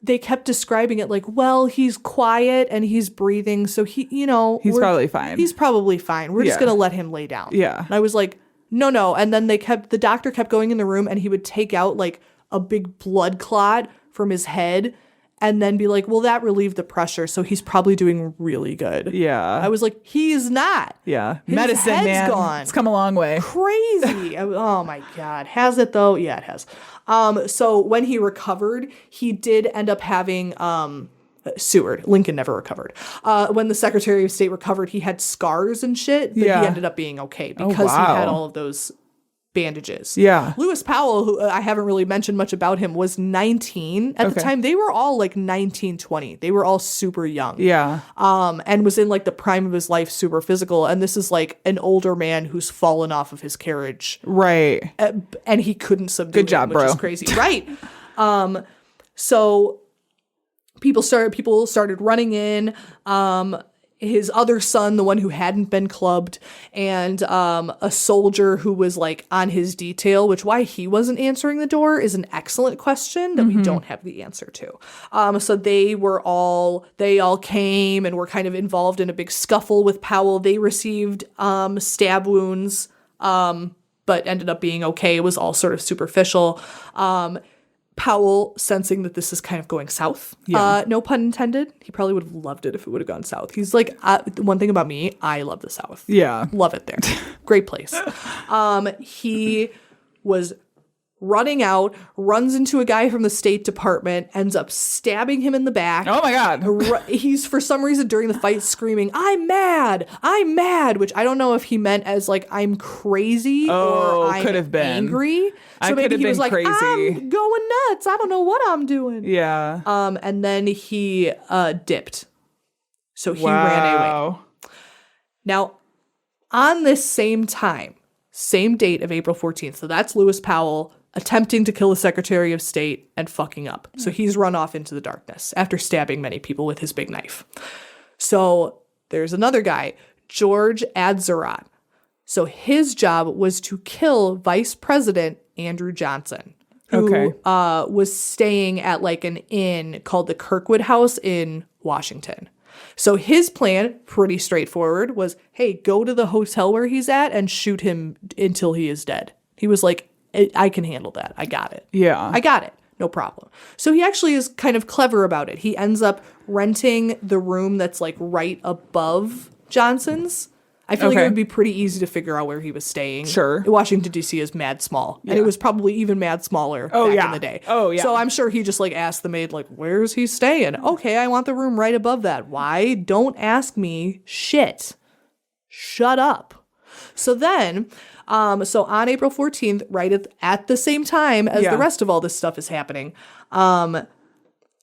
Speaker 3: they kept describing it like, well, he's quiet and he's breathing, so he's probably fine. He's probably fine. We're just gonna let him lay down.
Speaker 4: Yeah.
Speaker 3: And I was like, no. And then the doctor kept going in the room and he would take out like a big blood clot from his head and then be like, well, that relieved the pressure, so he's probably doing really good.
Speaker 4: Yeah.
Speaker 3: I was like, he's not.
Speaker 4: Yeah.
Speaker 3: His
Speaker 4: Medicine,
Speaker 3: head's
Speaker 4: man.
Speaker 3: Gone.
Speaker 4: It's come a long way.
Speaker 3: Crazy. Oh my God. Has it though? Yeah, it has. So when he recovered, he did end up having Seward. Lincoln never recovered. When the Secretary of State recovered, he had scars and shit, but he ended up being okay because he had all of those bandages.
Speaker 4: Yeah.
Speaker 3: Lewis Powell, who I haven't really mentioned much about him, was 19 at the time. They were all like 19, 20. They were all super young.
Speaker 4: Yeah.
Speaker 3: And was in like the prime of his life, super physical. And this is like an older man who's fallen off of his carriage.
Speaker 4: Right.
Speaker 3: And he couldn't subdue
Speaker 4: Good job,
Speaker 3: him, which
Speaker 4: bro.
Speaker 3: is crazy. Right. So people started running in. His other son, the one who hadn't been clubbed, and a soldier who was like on his detail, which why he wasn't answering the door is an excellent question that we don't have the answer to. So they all came and were kind of involved in a big scuffle with Powell. They received stab wounds, but ended up being okay. It was all sort of superficial. Powell, sensing that this is kind of going south, no pun intended, he probably would have loved it if it would have gone south. He's like, one thing about me, I love the South.
Speaker 4: Yeah.
Speaker 3: Love it there. Great place. He was running out, runs into a guy from the State Department, ends up stabbing him in the back.
Speaker 4: Oh my God.
Speaker 3: He's, for some reason, during the fight screaming, I'm mad, which I don't know if he meant as like, I'm crazy or I'm
Speaker 4: could have been
Speaker 3: angry. So maybe he was like,
Speaker 4: crazy.
Speaker 3: I'm going nuts. I don't know what I'm doing.
Speaker 4: Yeah.
Speaker 3: And then he dipped. So he ran away. Now, on this same time, same date of April 14th, so that's Lewis Powell attempting to kill the Secretary of State and fucking up. So he's run off into the darkness after stabbing many people with his big knife. So there's another guy, George Adzerat. So his job was to kill Vice President Andrew Johnson, who was staying at like an inn called the Kirkwood House in Washington. So his plan, pretty straightforward, was, hey, go to the hotel where he's at and shoot him until he is dead. He was like, I can handle that. I got it.
Speaker 4: Yeah.
Speaker 3: I got it. No problem. So he actually is kind of clever about it. He ends up renting the room that's like right above Johnson's. I feel like it would be pretty easy to figure out where he was staying.
Speaker 4: Sure.
Speaker 3: Washington, D.C. is mad small. And it was probably even mad smaller back in the day.
Speaker 4: Oh, yeah.
Speaker 3: So I'm sure he just like asked the maid, like, where's he staying? Okay, I want the room right above that. Why? Don't ask me shit. Shut up. So then, so on April 14th, right at the same time as the rest of all this stuff is happening,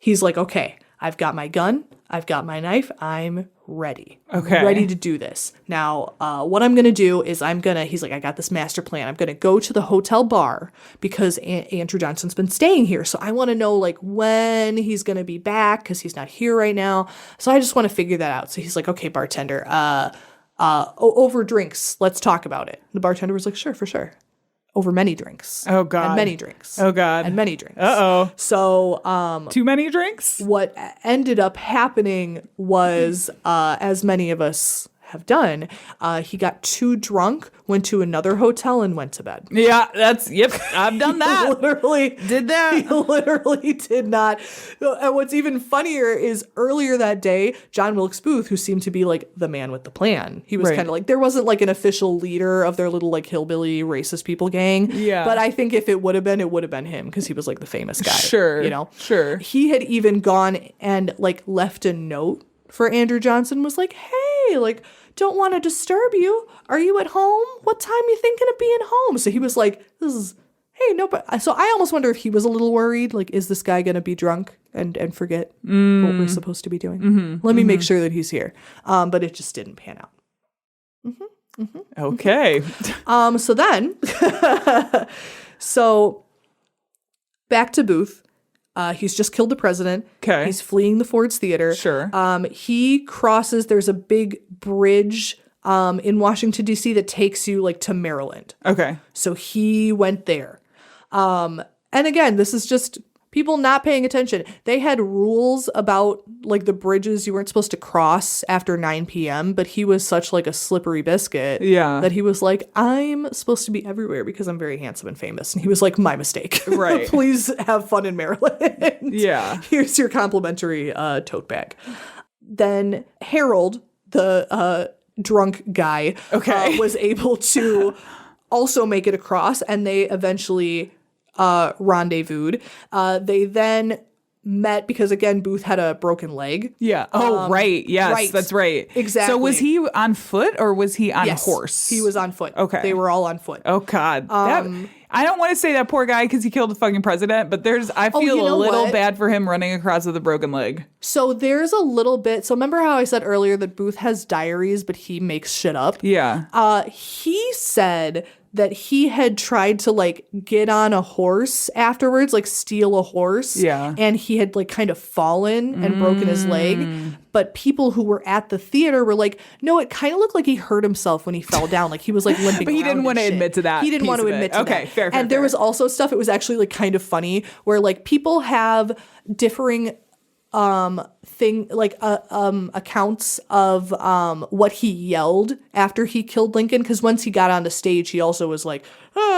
Speaker 3: he's like, okay, I've got my gun. I've got my knife. I'm ready.
Speaker 4: Okay.
Speaker 3: Ready to do this. Now, what I'm going to do is he's like, I got this master plan. I'm going to go to the hotel bar because Andrew Johnson's been staying here. So I want to know like when he's going to be back because he's not here right now. So I just want to figure that out. So he's like, okay, bartender, over drinks. Let's talk about it. The bartender was like, sure, for sure. Over many drinks.
Speaker 4: Oh, God.
Speaker 3: And many drinks.
Speaker 4: Oh, God.
Speaker 3: And many drinks.
Speaker 4: Uh-oh.
Speaker 3: So,
Speaker 4: too many drinks?
Speaker 3: what ended up happening was, as many of us have done, he got too drunk, went to another hotel, and went to bed.
Speaker 4: Yeah, I've done that.
Speaker 3: Literally
Speaker 4: Did that.
Speaker 3: He literally did not. And what's even funnier is earlier that day, John Wilkes Booth, who seemed to be like the man with the plan, he was kind of like, there wasn't like an official leader of their little like hillbilly racist people gang.
Speaker 4: Yeah.
Speaker 3: But I think if it would have been him because he was like the famous guy.
Speaker 4: Sure.
Speaker 3: You know?
Speaker 4: Sure.
Speaker 3: He had even gone and like left a note for Andrew Johnson, was like, hey, like, don't want to disturb you. Are you at home? What time are you thinking of being home? So he was like, hey, no, but so I almost wonder if he was a little worried. Like, is this guy going to be drunk and forget what we're supposed to be doing? Let me make sure that he's here. But it just didn't pan out.
Speaker 4: Okay.
Speaker 3: So then, so back to Booth. He's just killed the president.
Speaker 4: Okay.
Speaker 3: He's fleeing the Ford's Theater.
Speaker 4: Sure.
Speaker 3: He crosses, there's a big bridge in Washington, D.C. that takes you like to Maryland.
Speaker 4: Okay.
Speaker 3: So he went there. And again, this is just people not paying attention. They had rules about like the bridges you weren't supposed to cross after 9 p.m., but he was such like a slippery biscuit that he was like, I'm supposed to be everywhere because I'm very handsome and famous. And he was like, my mistake.
Speaker 4: Right.
Speaker 3: Please have fun in Maryland.
Speaker 4: Yeah.
Speaker 3: Here's your complimentary tote bag. Then Harold, the drunk guy, was able to also make it across, and they eventually rendezvoused. They then met because, again, Booth had a broken leg.
Speaker 4: Yeah. Oh, right. Yes,
Speaker 3: right.
Speaker 4: That's right.
Speaker 3: Exactly.
Speaker 4: So was he on foot or was he on
Speaker 3: Yes,
Speaker 4: horse?
Speaker 3: he was on foot.
Speaker 4: Okay.
Speaker 3: They were all on foot.
Speaker 4: Oh, God. I don't want to say that poor guy because he killed the fucking president, but I feel
Speaker 3: you know
Speaker 4: a little
Speaker 3: what?
Speaker 4: bad for him running across with a broken leg.
Speaker 3: So there's a little bit. So remember how I said earlier that Booth has diaries, but he makes shit up?
Speaker 4: Yeah.
Speaker 3: He said that he had tried to like get on a horse afterwards, like steal a horse.
Speaker 4: Yeah.
Speaker 3: And he had like kind of fallen and broken his leg. But people who were at the theater were like, no, it kind of looked like he hurt himself when he fell down. Like he was like limping
Speaker 4: But he
Speaker 3: around
Speaker 4: didn't want to
Speaker 3: and shit.
Speaker 4: admit to that
Speaker 3: He didn't
Speaker 4: piece
Speaker 3: want to
Speaker 4: of it.
Speaker 3: admit to
Speaker 4: Okay,
Speaker 3: that.
Speaker 4: fair,
Speaker 3: And there
Speaker 4: fair.
Speaker 3: was also stuff, it was actually like kind of funny where like people have differing accounts of what he yelled after he killed Lincoln, because once he got on the stage he also was like,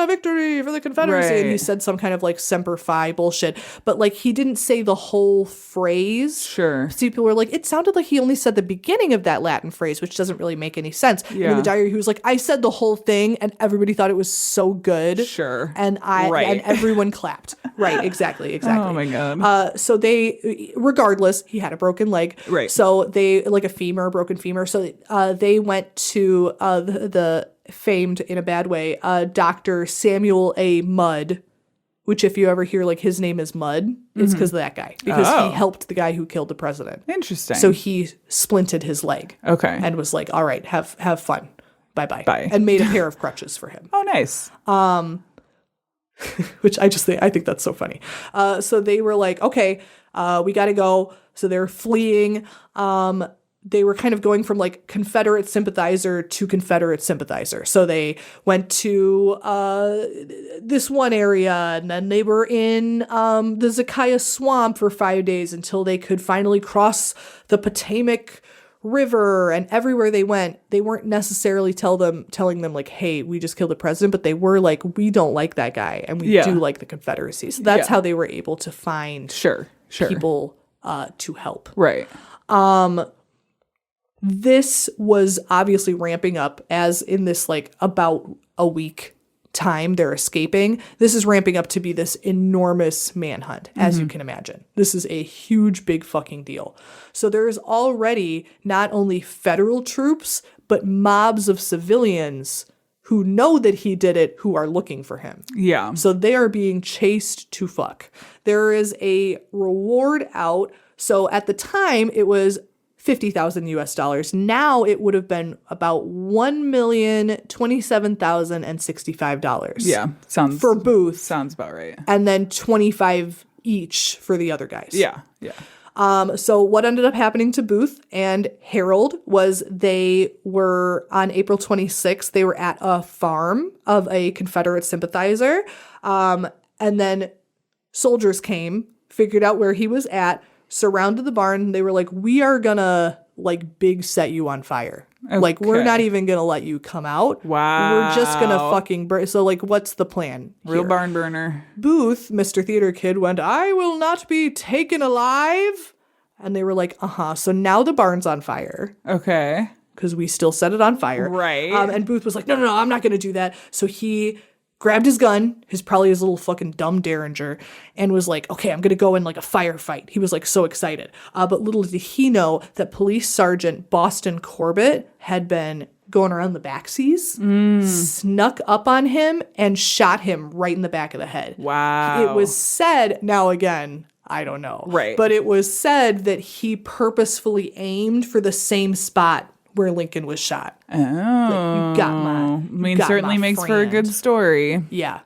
Speaker 3: victory for the Confederacy, and he
Speaker 4: Right.
Speaker 3: said some kind of like Semper Fi bullshit, but like he didn't say the whole phrase.
Speaker 4: Sure.
Speaker 3: So people were like, it sounded like he only said the beginning of that Latin phrase, which doesn't really make any sense. And in
Speaker 4: Yeah.
Speaker 3: the diary he was like, I said the whole thing and everybody thought it was so good.
Speaker 4: Sure.
Speaker 3: And
Speaker 4: Right.
Speaker 3: and everyone clapped. Right, exactly.
Speaker 4: Oh, my God.
Speaker 3: So they, regardless, he had a broken leg.
Speaker 4: Right.
Speaker 3: So they, like a broken femur. So they went to the famed, in a bad way, Dr. Samuel A. Mudd, which if you ever hear like his name is Mudd, it's because of that guy. Because he helped the guy who killed the president.
Speaker 4: Interesting.
Speaker 3: So he splinted his leg.
Speaker 4: Okay.
Speaker 3: And was like, all right, have fun. Bye-bye.
Speaker 4: Bye.
Speaker 3: And made a pair of crutches for him.
Speaker 4: Oh, nice.
Speaker 3: Which I think that's so funny. So they were like, okay, we got to go. So they're fleeing. They were kind of going from like Confederate sympathizer to Confederate sympathizer. So they went to this one area, and then they were in the Zacchaeus Swamp for 5 days until they could finally cross the Potomac River. And everywhere they went, they weren't necessarily telling them like, hey, we just killed the president, but they were like, we don't like that guy, and we do like the Confederacy. So that's how they were able to find
Speaker 4: Sure.
Speaker 3: people to help.
Speaker 4: Right.
Speaker 3: This was obviously ramping up as in this like about a week time they're escaping. This is ramping up to be this enormous manhunt, as you can imagine. This is a huge, big fucking deal. So there is already not only federal troops, but mobs of civilians who know that he did it, who are looking for him.
Speaker 4: Yeah.
Speaker 3: So they are being chased to fuck. There is a reward out. So at the time it was $50,000 US. Now it would have been about $1,027,065.
Speaker 4: Yeah. Sounds
Speaker 3: for Booth,
Speaker 4: sounds about right.
Speaker 3: and then 25 each for the other guys.
Speaker 4: Yeah. Yeah.
Speaker 3: So what ended up happening to Booth and Harold was they were on April 26th, they were at a farm of a Confederate sympathizer. And then soldiers came, figured out where he was at, surrounded the barn. They were like, we are gonna like big set you on fire. Like, we're
Speaker 4: Okay.
Speaker 3: not even gonna let you come out.
Speaker 4: Wow.
Speaker 3: We're just gonna fucking burn. So like, what's the plan
Speaker 4: Real
Speaker 3: here?
Speaker 4: barn burner.
Speaker 3: Booth, Mr. Theater Kid, went, I will not be taken alive. And they were like, So now the barn's on fire
Speaker 4: Okay.
Speaker 3: because we still set it on fire.
Speaker 4: Right.
Speaker 3: And Booth was like, no, I'm not going to do that. So he grabbed his gun, probably his little fucking dumb Derringer, and was like, okay, I'm going to go in like a firefight. He was like so excited. But little did he know that Police Sergeant Boston Corbett had been going around the backseas, snuck up on him and shot him right in the back of the head.
Speaker 4: Wow.
Speaker 3: It was said, now again, I don't know.
Speaker 4: Right.
Speaker 3: But it was said that he purposefully aimed for the same spot where Lincoln was shot.
Speaker 4: Oh.
Speaker 3: Like,
Speaker 4: I mean, certainly makes for a good story.
Speaker 3: Yeah.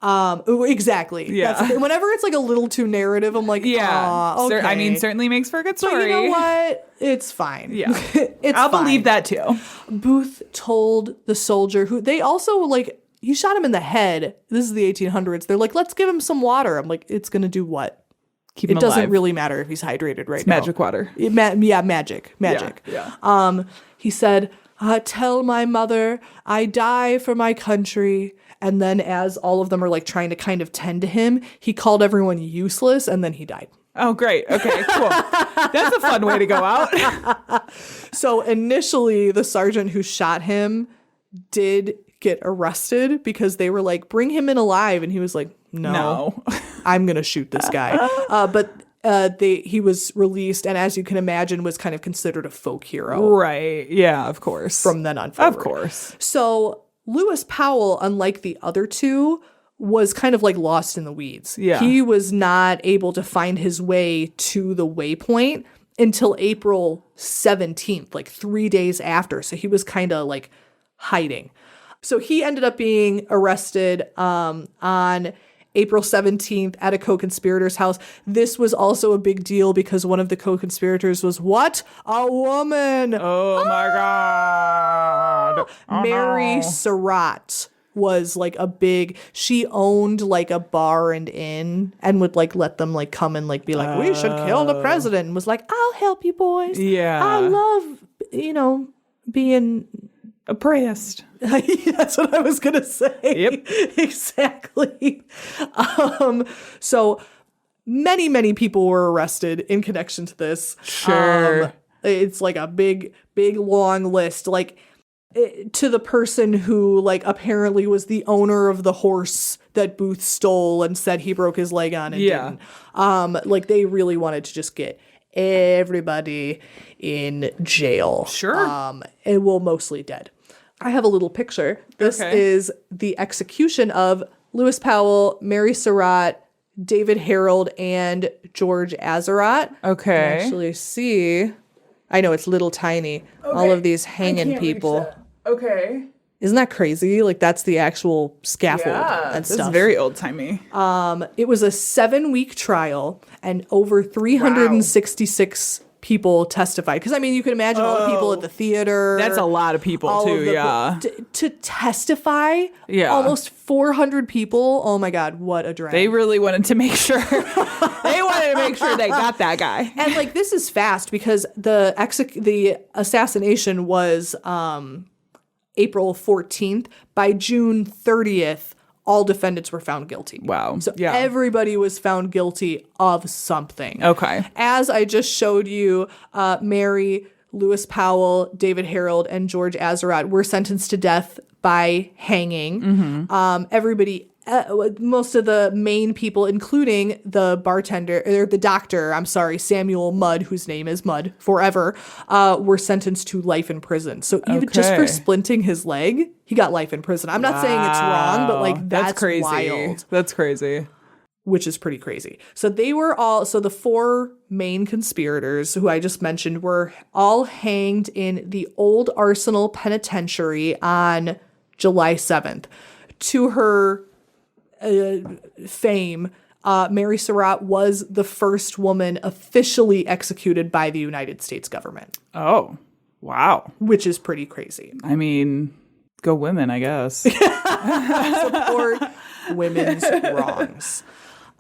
Speaker 3: Exactly.
Speaker 4: Yeah.
Speaker 3: Whenever it's like a little too narrative, I'm like,
Speaker 4: Yeah.
Speaker 3: okay.
Speaker 4: I mean, certainly makes for a good story.
Speaker 3: But you know what? It's fine.
Speaker 4: Yeah.
Speaker 3: I'll
Speaker 4: believe that too.
Speaker 3: Booth told the soldier who they also like, he shot him in the head. This is the 1800s. They're like, let's give him some water. I'm like, it's going to do what?
Speaker 4: Keep him
Speaker 3: It doesn't
Speaker 4: alive.
Speaker 3: really matter if he's hydrated right
Speaker 4: It's
Speaker 3: now.
Speaker 4: magic water.
Speaker 3: Magic.
Speaker 4: Yeah.
Speaker 3: He said, tell my mother I die for my country. And then as all of them are like trying to kind of tend to him, he called everyone useless and then he died.
Speaker 4: Oh, great. Okay, cool. That's a fun way to go out.
Speaker 3: So initially the sergeant who shot him did get arrested because they were like, bring him in alive. And he was like, no. I'm going to shoot this guy. But he was released and, as you can imagine, was kind of considered a folk hero.
Speaker 4: Right. Yeah, of course.
Speaker 3: From then on forward.
Speaker 4: Of course.
Speaker 3: So Lewis Powell, unlike the other two, was kind of like lost in the weeds.
Speaker 4: Yeah.
Speaker 3: He was not able to find his way to the waypoint until April 17th, like 3 days after. So he was kind of like hiding. So he ended up being arrested on April 17th at a co-conspirator's house. This was also a big deal because one of the co-conspirators was what? A woman!
Speaker 4: Oh my God. Oh,
Speaker 3: Mary
Speaker 4: no.
Speaker 3: Surratt was like she owned like a bar and inn and would like let them like come and like be like, we should kill the president, and was like, I'll help you boys.
Speaker 4: Yeah.
Speaker 3: I love, being
Speaker 4: oppressed.
Speaker 3: That's what I was gonna say.
Speaker 4: Yep.
Speaker 3: Exactly. So many people were arrested in connection to this.
Speaker 4: Sure.
Speaker 3: It's like a big long list. Like to the person who like apparently was the owner of the horse that Booth stole and said he broke his leg on and didn't. Like they really wanted to just get everybody in jail.
Speaker 4: Sure.
Speaker 3: And mostly dead. I have a little picture. This is the execution of Lewis Powell, Mary Surratt, David Harold, and George Azarat.
Speaker 4: Okay.
Speaker 3: Actually, see. I know it's little tiny. All of these hanging people.
Speaker 4: Okay.
Speaker 3: Isn't that crazy? Like that's the actual scaffold and
Speaker 4: This
Speaker 3: stuff.
Speaker 4: is very old-timey.
Speaker 3: It was a 7-week trial, and over 366 people testified. Because I mean, you can imagine all the people at the theater.
Speaker 4: That's a lot of people too, yeah.
Speaker 3: To testify,
Speaker 4: Yeah.
Speaker 3: almost 400 people. Oh my God, what a drag.
Speaker 4: They really wanted to make sure they got that guy.
Speaker 3: And like this is fast because the assassination was April 14th. By June 30th, all defendants were found guilty.
Speaker 4: Wow.
Speaker 3: So
Speaker 4: Yeah.
Speaker 3: everybody was found guilty of something.
Speaker 4: Okay.
Speaker 3: As I just showed you, Mary, Lewis Powell, David Harold, and George Azarat were sentenced to death by hanging. Everybody, most of the main people, including the bartender, or the doctor, Samuel Mudd, whose name is Mudd forever, were sentenced to life in prison. So even just for
Speaker 4: Okay.
Speaker 3: splinting his leg, he got life in prison. I'm not saying it's wrong, but like that's
Speaker 4: crazy.
Speaker 3: wild.
Speaker 4: That's crazy.
Speaker 3: Which is pretty crazy. So the 4 main conspirators who I just mentioned were all hanged in the Old Arsenal Penitentiary on July 7th. To her fame, Mary Surratt was the first woman officially executed by the United States government,
Speaker 4: Oh, wow.
Speaker 3: which is pretty crazy.
Speaker 4: I mean, go women, I guess.
Speaker 3: Support women's wrongs.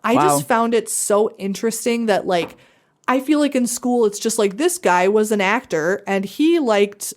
Speaker 3: I just found it so interesting that, like, I feel like in school it's just like this guy was an actor and he liked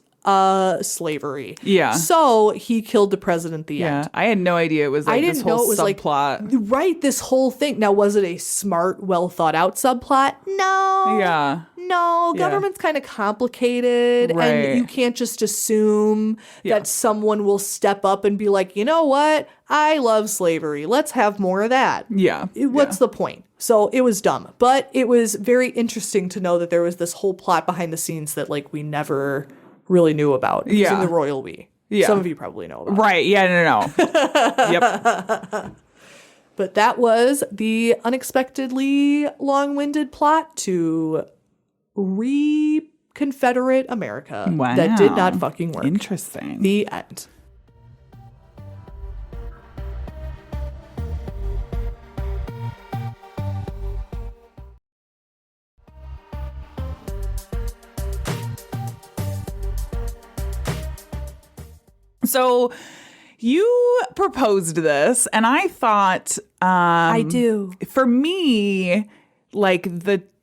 Speaker 3: slavery.
Speaker 4: Yeah.
Speaker 3: So he killed the president at the
Speaker 4: Yeah.
Speaker 3: end.
Speaker 4: I had no idea it was like
Speaker 3: I didn't
Speaker 4: this whole
Speaker 3: know it was
Speaker 4: subplot.
Speaker 3: like right, this whole thing. Now, was it a smart, well thought out subplot? No.
Speaker 4: Yeah.
Speaker 3: No,
Speaker 4: Yeah.
Speaker 3: government's kind of complicated,
Speaker 4: Right.
Speaker 3: and you can't just assume that someone will step up and be like, you know what? I love slavery. Let's have more of that.
Speaker 4: Yeah.
Speaker 3: What's the point? So it was dumb, but it was very interesting to know that there was this whole plot behind the scenes that like we never really knew about.
Speaker 4: Yeah.
Speaker 3: Using the royal we.
Speaker 4: Yeah.
Speaker 3: Some of you probably know about.
Speaker 4: Right. Yeah. No. Yep.
Speaker 3: But that was the unexpectedly long-winded plot to re-Confederate America
Speaker 4: Wow.
Speaker 3: that did not fucking work.
Speaker 4: Interesting.
Speaker 3: The end.
Speaker 4: So you proposed this, and I thought,
Speaker 3: I do.
Speaker 4: for me, like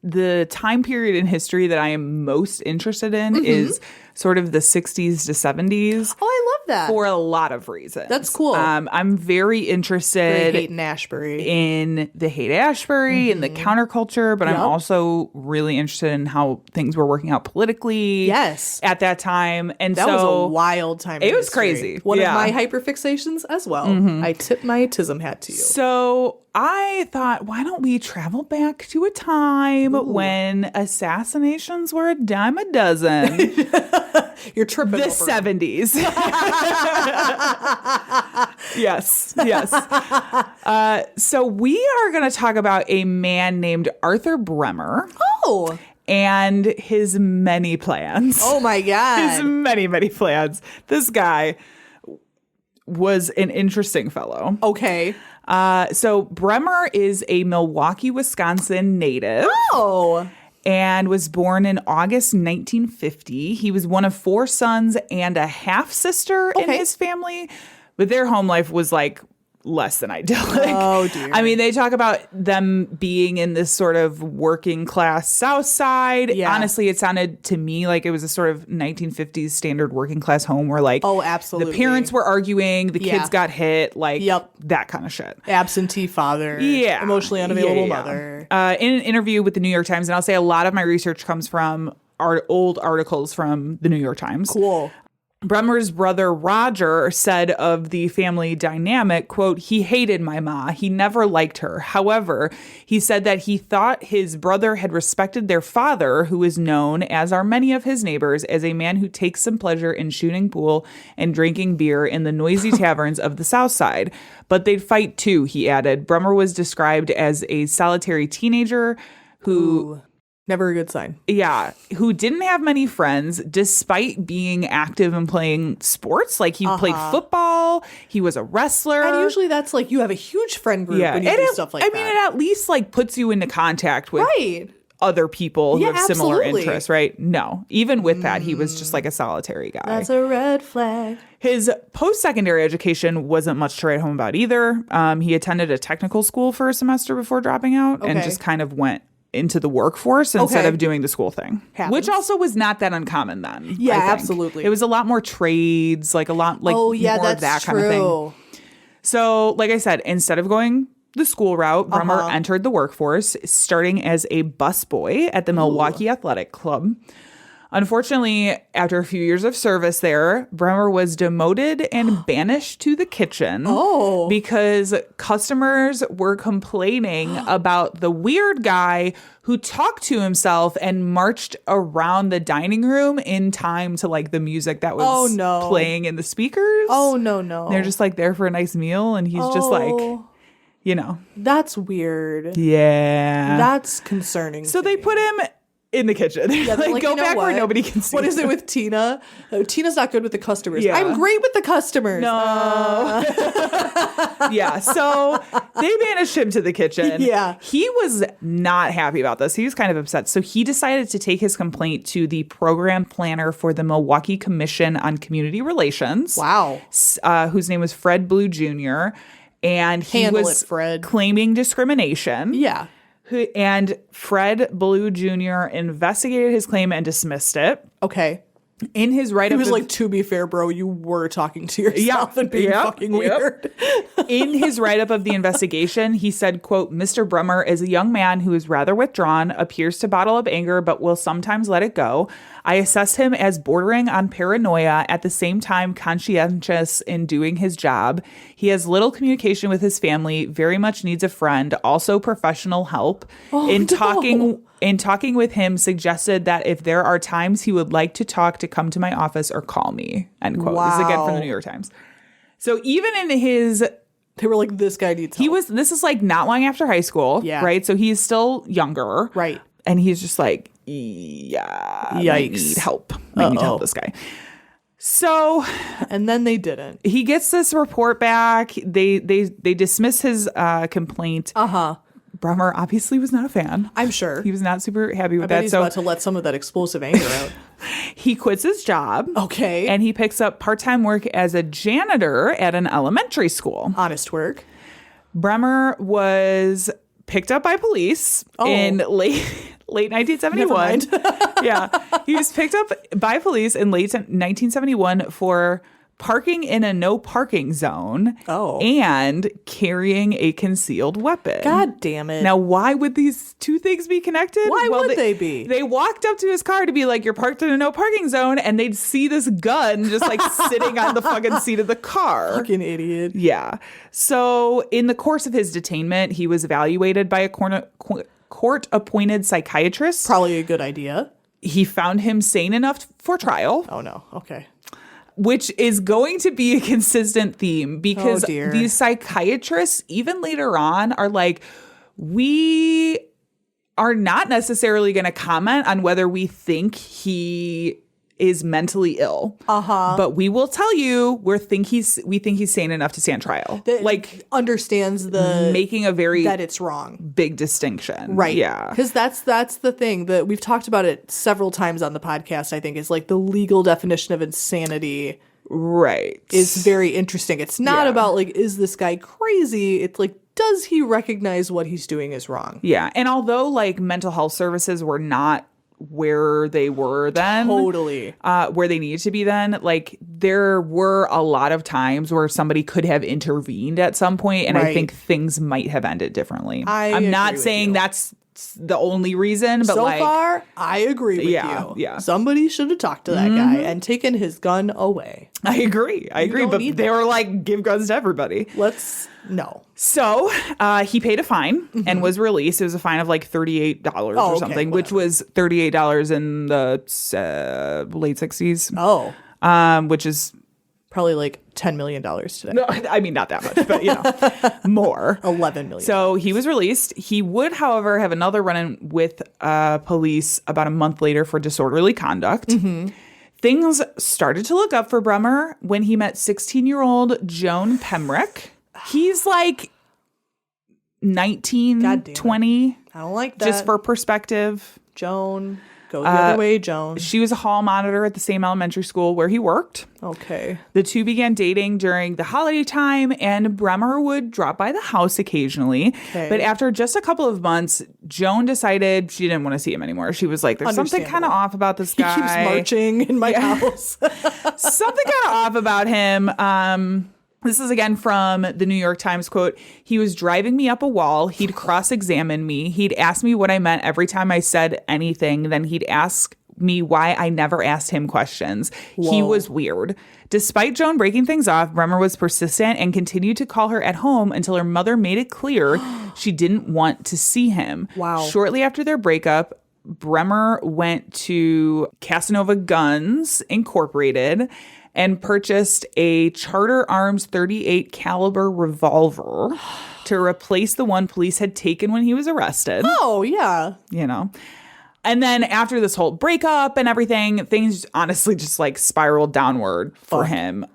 Speaker 4: the time period in history that I am most interested in is sort of the 60s to 70s.
Speaker 3: Oh, I love that.
Speaker 4: For a lot of reasons.
Speaker 3: That's cool.
Speaker 4: I'm very interested
Speaker 3: Haight-Ashbury.
Speaker 4: in the Haight-Ashbury and the counterculture, but I'm
Speaker 3: Yep.
Speaker 4: also really interested in how things were working out politically.
Speaker 3: Yes.
Speaker 4: At that time, and
Speaker 3: That
Speaker 4: so
Speaker 3: was a wild time. in
Speaker 4: it was
Speaker 3: history.
Speaker 4: crazy.
Speaker 3: One
Speaker 4: Yeah.
Speaker 3: of my hyperfixations as well. I tip my tism hat to you.
Speaker 4: So I thought, why don't we travel back to a time when assassinations were a dime a dozen?
Speaker 3: You're tripping
Speaker 4: The
Speaker 3: over.
Speaker 4: 70s. Yes. So we are going to talk about a man named Arthur Bremer
Speaker 3: Oh.
Speaker 4: and his many plans.
Speaker 3: Oh my
Speaker 4: His
Speaker 3: God.
Speaker 4: many plans. This guy was an interesting fellow.
Speaker 3: Okay.
Speaker 4: So Bremer is a Milwaukee, Wisconsin native.
Speaker 3: Oh.
Speaker 4: And was born in August 1950. He was one of 4 sons and a half sister in
Speaker 3: Okay.
Speaker 4: his family, but their home life was like less than idyllic.
Speaker 3: Oh, dear.
Speaker 4: I mean, they talk about them being in this sort of working class South Side.
Speaker 3: Yeah.
Speaker 4: Honestly, it sounded to me like it was a sort of 1950s standard working class home where like
Speaker 3: Oh, absolutely.
Speaker 4: the parents were arguing, the
Speaker 3: Yeah.
Speaker 4: kids got hit, like
Speaker 3: Yep.
Speaker 4: that kind of shit.
Speaker 3: Absentee father.
Speaker 4: Yeah.
Speaker 3: Emotionally unavailable
Speaker 4: Yeah.
Speaker 3: mother.
Speaker 4: In an interview with the New York Times, and I'll say a lot of my research comes from old articles from the New York Times.
Speaker 3: Cool.
Speaker 4: Bremer's brother Roger said of the family dynamic, quote, "He hated my ma. He never liked her. However, he said that he thought his brother had respected their father, who is known, as are many of his neighbors, as a man who takes some pleasure in shooting pool and drinking beer in the noisy taverns of the South Side. But they'd fight too," he added. Bremer was described as a solitary teenager who...
Speaker 3: Ooh. Never a good sign.
Speaker 4: Yeah, who didn't have many friends despite being active and playing sports. Like he played football, he was a wrestler.
Speaker 3: And usually that's like you have a huge friend group when you do stuff like
Speaker 4: I
Speaker 3: that.
Speaker 4: mean, it at least like puts you into contact with
Speaker 3: Right.
Speaker 4: other people who
Speaker 3: Yeah,
Speaker 4: have similar
Speaker 3: absolutely.
Speaker 4: interests, right? No, even with that, he was just like a solitary guy.
Speaker 3: That's a red flag.
Speaker 4: His post-secondary education wasn't much to write home about either. He attended a technical school for a semester before dropping out and
Speaker 3: Okay.
Speaker 4: just kind of went into the workforce instead
Speaker 3: Okay.
Speaker 4: of doing the school thing,
Speaker 3: Happens.
Speaker 4: which also was not that uncommon then.
Speaker 3: Yeah,
Speaker 4: I think.
Speaker 3: absolutely.
Speaker 4: It was a lot more trades, like a lot like
Speaker 3: Oh yeah,
Speaker 4: more
Speaker 3: that's
Speaker 4: of that
Speaker 3: true.
Speaker 4: kind of thing. So, like I said, instead of going the school route, Bremer entered the workforce, starting as a busboy at the Milwaukee Athletic Club. Unfortunately, after a few years of service there, Bremer was demoted and banished to the kitchen because customers were complaining about the weird guy who talked to himself and marched around the dining room in time to like the music that was playing in the speakers.
Speaker 3: Oh no.
Speaker 4: They're just like there for a nice meal and he's just like, you know.
Speaker 3: That's weird.
Speaker 4: Yeah.
Speaker 3: That's concerning.
Speaker 4: So
Speaker 3: to
Speaker 4: they
Speaker 3: me.
Speaker 4: put him in the kitchen.
Speaker 3: Yeah, they're
Speaker 4: like, go
Speaker 3: you know
Speaker 4: back where
Speaker 3: what?
Speaker 4: nobody can see.
Speaker 3: What is it
Speaker 4: you.
Speaker 3: with Tina? Oh, Tina's not good with the customers.
Speaker 4: Yeah.
Speaker 3: I'm great with the customers.
Speaker 4: No. Yeah. So they banished him to the kitchen.
Speaker 3: Yeah.
Speaker 4: He was not happy about this. He was kind of upset. So he decided to take his complaint to the program planner for the Milwaukee Commission on Community Relations.
Speaker 3: Wow.
Speaker 4: Whose name was Fred Blue Jr. And he
Speaker 3: Handle
Speaker 4: was
Speaker 3: it, Fred.
Speaker 4: claiming discrimination.
Speaker 3: Yeah.
Speaker 4: And Fred Blue Jr. investigated his claim and dismissed it.
Speaker 3: Okay.
Speaker 4: In his
Speaker 3: He
Speaker 4: write-up,
Speaker 3: was like, to be fair, bro, you were talking to yourself and being fucking weird.
Speaker 4: in his write-up of the investigation, he said, quote, Mr. Brummer is a young man who is rather withdrawn, appears to bottle up anger, but will sometimes let it go. I assess him as bordering on paranoia, at the same time conscientious in doing his job. He has little communication with his family, very much needs a friend, also professional help. In talking with him, suggested that if there are times he would like to talk, to come to my office or call me, end quote. This is again from the New York Times. So even in his...
Speaker 3: They were like, this guy needs help.
Speaker 4: This is like not long after high school,
Speaker 3: Yeah.
Speaker 4: right? So he's still younger.
Speaker 3: Right.
Speaker 4: And he's just like, yeah,
Speaker 3: Yikes.
Speaker 4: I need help. I need to help this guy. So
Speaker 3: And then they didn't.
Speaker 4: he gets this report back. They dismiss his complaint. Brummer obviously was not a fan.
Speaker 3: I'm sure.
Speaker 4: He was not super happy with
Speaker 3: I bet
Speaker 4: that.
Speaker 3: he's
Speaker 4: So
Speaker 3: about to let some of that explosive anger out.
Speaker 4: he quits his job.
Speaker 3: Okay.
Speaker 4: And he picks up part-time work as a janitor at an elementary school.
Speaker 3: Honest work.
Speaker 4: Brummer was picked up by police in late 1971. Yeah. He was picked up by police in late 1971 for parking in a no parking zone and carrying a concealed weapon.
Speaker 3: God damn it.
Speaker 4: Now, why would these two things be connected?
Speaker 3: Why would they be?
Speaker 4: They walked up to his car to be like, you're parked in a no parking zone, and they'd see this gun just like sitting on the fucking seat of the car.
Speaker 3: Fucking idiot.
Speaker 4: Yeah. So in the course of his detainment, he was evaluated by a court-appointed psychiatrist.
Speaker 3: Probably a good idea.
Speaker 4: He found him sane enough for trial.
Speaker 3: Oh, no. Okay.
Speaker 4: Which is going to be a consistent theme because
Speaker 3: Oh, dear.
Speaker 4: these psychiatrists, even later on, are like, we are not necessarily going to comment on whether we think he is mentally ill. But we will tell you we think he's sane enough to stand trial.
Speaker 3: Like understands the
Speaker 4: making a very
Speaker 3: that it's wrong.
Speaker 4: big distinction.
Speaker 3: Right.
Speaker 4: Yeah.
Speaker 3: Because that's the thing that we've talked about it several times on the podcast, I think, is like the legal definition of insanity
Speaker 4: Right.
Speaker 3: is very interesting. It's not
Speaker 4: Yeah.
Speaker 3: about like, is this guy crazy? It's like, does he recognize what he's doing is wrong?
Speaker 4: Yeah. And although like mental health services were not where they were then,
Speaker 3: Totally.
Speaker 4: where they needed to be then, like there were a lot of times where somebody could have intervened at some point, and I
Speaker 3: Right.
Speaker 4: think things might have ended differently.
Speaker 3: I
Speaker 4: I'm
Speaker 3: agree
Speaker 4: not
Speaker 3: with
Speaker 4: saying
Speaker 3: you.
Speaker 4: that's the only reason, but
Speaker 3: So
Speaker 4: like
Speaker 3: far, I agree with
Speaker 4: Yeah,
Speaker 3: you.
Speaker 4: yeah.
Speaker 3: Somebody should have talked to that guy and taken his gun away.
Speaker 4: I agree,
Speaker 3: don't
Speaker 4: but
Speaker 3: need
Speaker 4: they
Speaker 3: that.
Speaker 4: were like, give guns to everybody.
Speaker 3: No.
Speaker 4: So he paid a fine and was released. It was a fine of like $38 or
Speaker 3: okay,
Speaker 4: something, which was $38 in the late 60s.
Speaker 3: Oh,
Speaker 4: Which is,
Speaker 3: probably like $10 million today.
Speaker 4: no, I mean, not that much, but you know, more.
Speaker 3: 11 million.
Speaker 4: So he was released. He would, however, have another run-in with police about a month later for disorderly conduct. Things started to look up for Brummer when he met 16-year-old Joan Pemrick. He's like 19,
Speaker 3: God damn it.
Speaker 4: 20,
Speaker 3: I don't like that.
Speaker 4: just for perspective.
Speaker 3: Joan. Go the other way, Joan.
Speaker 4: She was a hall monitor at the same elementary school where he worked.
Speaker 3: Okay.
Speaker 4: The two began dating during the holiday time, and Brummer would drop by the house occasionally.
Speaker 3: Okay.
Speaker 4: But after just a couple of months, Joan decided she didn't want to see him anymore. She was like, there's something kind of
Speaker 3: Understandable.
Speaker 4: off about this
Speaker 3: He
Speaker 4: guy.
Speaker 3: keeps marching in my house.
Speaker 4: Something kind of off about him. This is again from the New York Times quote. He was driving me up a wall. He'd cross-examine me. He'd ask me what I meant every time I said anything. Then he'd ask me why I never asked him questions. He was weird. Despite Joan breaking things off, Brummer was persistent and continued to call her at home until her mother made it clear she didn't want to see him.
Speaker 3: Wow.
Speaker 4: Shortly after their breakup, Brummer went to Casanova Guns Incorporated and purchased a Charter Arms .38 caliber revolver to replace the one police had taken when he was arrested.
Speaker 3: Oh, yeah.
Speaker 4: You know. And then after this whole breakup and everything, things honestly just like spiraled downward for him.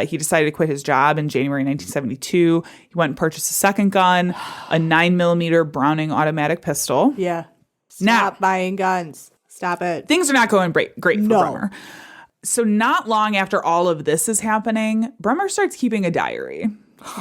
Speaker 4: He decided to quit his job in January 1972. He went and purchased a second gun, a 9mm Browning automatic pistol.
Speaker 3: Yeah.
Speaker 4: Now-
Speaker 3: Stop buying guns. Stop it.
Speaker 4: Things are not going great for
Speaker 3: No.
Speaker 4: Brummer. So not long after all of this is happening, Brummer starts keeping a diary,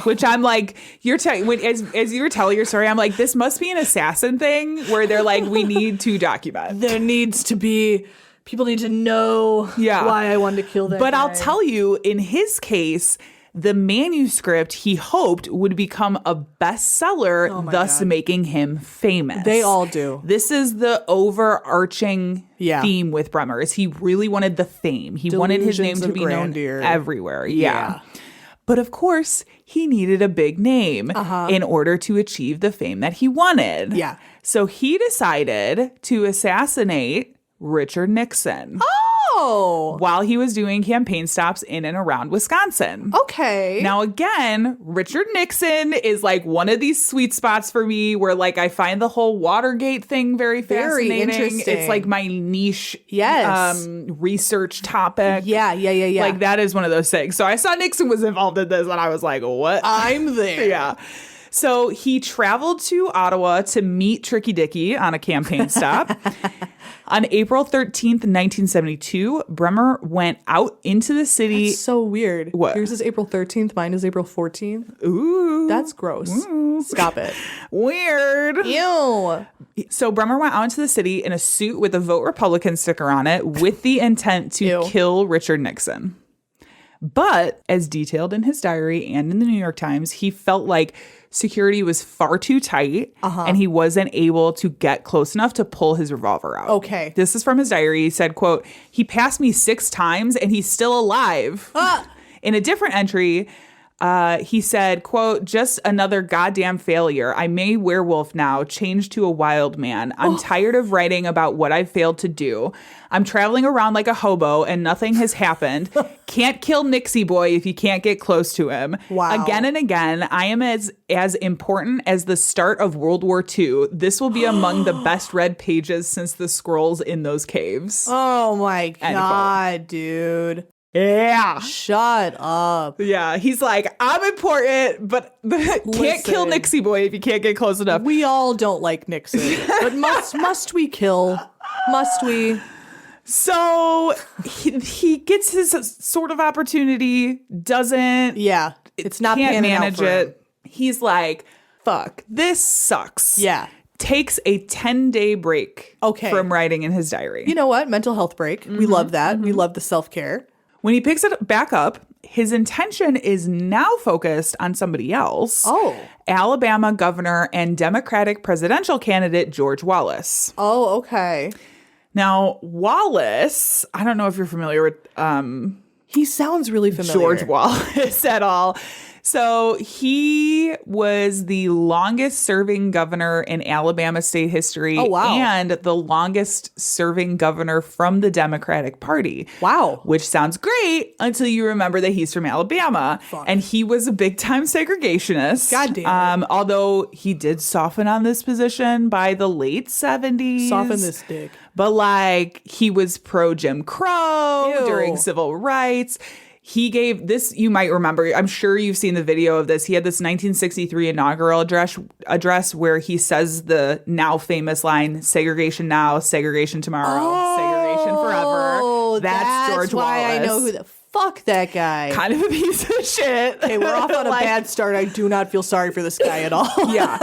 Speaker 4: which I'm like, as you were telling your story, I'm like, this must be an assassin thing where they're like, we need to document.
Speaker 3: There needs to be People need to know why I wanted to kill that
Speaker 4: But
Speaker 3: guy.
Speaker 4: I'll tell you, in his case, the manuscript he hoped would become a bestseller, thus making him famous.
Speaker 3: They all do.
Speaker 4: This is the overarching theme with Bremer, is he really wanted the fame. He wanted his name
Speaker 3: Delusions
Speaker 4: to
Speaker 3: of
Speaker 4: be
Speaker 3: grandeur.
Speaker 4: known everywhere. Yeah. But of course, he needed a big name in order to achieve the fame that he wanted.
Speaker 3: Yeah.
Speaker 4: So he decided to assassinate Richard Nixon.
Speaker 3: Oh,
Speaker 4: While he was doing campaign stops in and around Wisconsin.
Speaker 3: okay.
Speaker 4: Now, again, Richard Nixon is like one of these sweet spots for me where like I find the whole Watergate thing very fascinating.
Speaker 3: interesting.
Speaker 4: It's like my niche research topic.
Speaker 3: Yeah.
Speaker 4: Like that is one of those things. So I saw Nixon was involved in this and I was like, what?
Speaker 3: I'm there.
Speaker 4: Yeah. So he traveled to Ottawa to meet Tricky Dicky on a campaign stop. On April 13th, 1972, Bremer went out into the city.
Speaker 3: That's so weird.
Speaker 4: What?
Speaker 3: Yours is April 13th. Mine is April 14th.
Speaker 4: Ooh.
Speaker 3: That's gross. Stop it.
Speaker 4: Weird.
Speaker 3: Ew.
Speaker 4: So Bremer went out into the city in a suit with a Vote Republican sticker on it with the intent to
Speaker 3: Ew.
Speaker 4: kill Richard Nixon. But as detailed in his diary and in the New York Times, he felt like security was far too tight and he wasn't able to get close enough to pull his revolver out.
Speaker 3: Okay.
Speaker 4: This is from his diary. He said, quote, "He passed me 6 times and he's still alive." In a different entry, he said, quote, "Just another goddamn failure. I may werewolf now, changed to a wild man. I'm tired of writing about what I failed to do. I'm traveling around like a hobo and nothing has happened. Can't kill Nixie boy if you can't get close to him.
Speaker 3: Wow.
Speaker 4: Again and again, I am as important as the start of World War II. This will be among the best read pages since the scrolls in those caves."
Speaker 3: Oh my
Speaker 4: quote.
Speaker 3: God, dude.
Speaker 4: Yeah.
Speaker 3: Shut up.
Speaker 4: Yeah, he's like, I'm important, but can't kill
Speaker 3: Listen.
Speaker 4: Nixie boy if you can't get close enough.
Speaker 3: We all don't like Nixon, but must we kill? Must we?
Speaker 4: So he gets his sort of opportunity, doesn't
Speaker 3: Yeah, it's not
Speaker 4: can't
Speaker 3: panning out
Speaker 4: manage
Speaker 3: for him.
Speaker 4: it. He's like, fuck, this sucks.
Speaker 3: Yeah.
Speaker 4: Takes a 10-day break
Speaker 3: Okay.
Speaker 4: from writing in his diary.
Speaker 3: You know what? Mental health break. We love that. We love the self-care.
Speaker 4: When he picks it back up, his intention is now focused on somebody else.
Speaker 3: Oh.
Speaker 4: Alabama governor and Democratic presidential candidate George Wallace.
Speaker 3: Oh, okay.
Speaker 4: Now, Wallace, I don't know if you're familiar with
Speaker 3: He sounds really familiar.
Speaker 4: George Wallace at all. So he was the longest serving governor in Alabama state history.
Speaker 3: Oh, wow.
Speaker 4: And the longest serving governor from the Democratic Party.
Speaker 3: Wow.
Speaker 4: Which sounds great until you remember that he's from Alabama.
Speaker 3: Fuck.
Speaker 4: And he was a big time segregationist.
Speaker 3: God damn it.
Speaker 4: Although he did soften on this position by the late 70s.
Speaker 3: Soften this dick.
Speaker 4: But like he was pro Jim Crow
Speaker 3: Ew.
Speaker 4: during civil rights. He gave this, you might remember, I'm sure you've seen the video of this. He had this 1963 inaugural address where he says the now famous line, segregation now, segregation tomorrow, segregation forever. That's George
Speaker 3: why
Speaker 4: Wallace.
Speaker 3: I know who the fuck that guy.
Speaker 4: Kind of a piece of shit.
Speaker 3: Okay, we're off on a
Speaker 4: Like,
Speaker 3: bad start. I do not feel sorry for this guy at all.
Speaker 4: Yeah.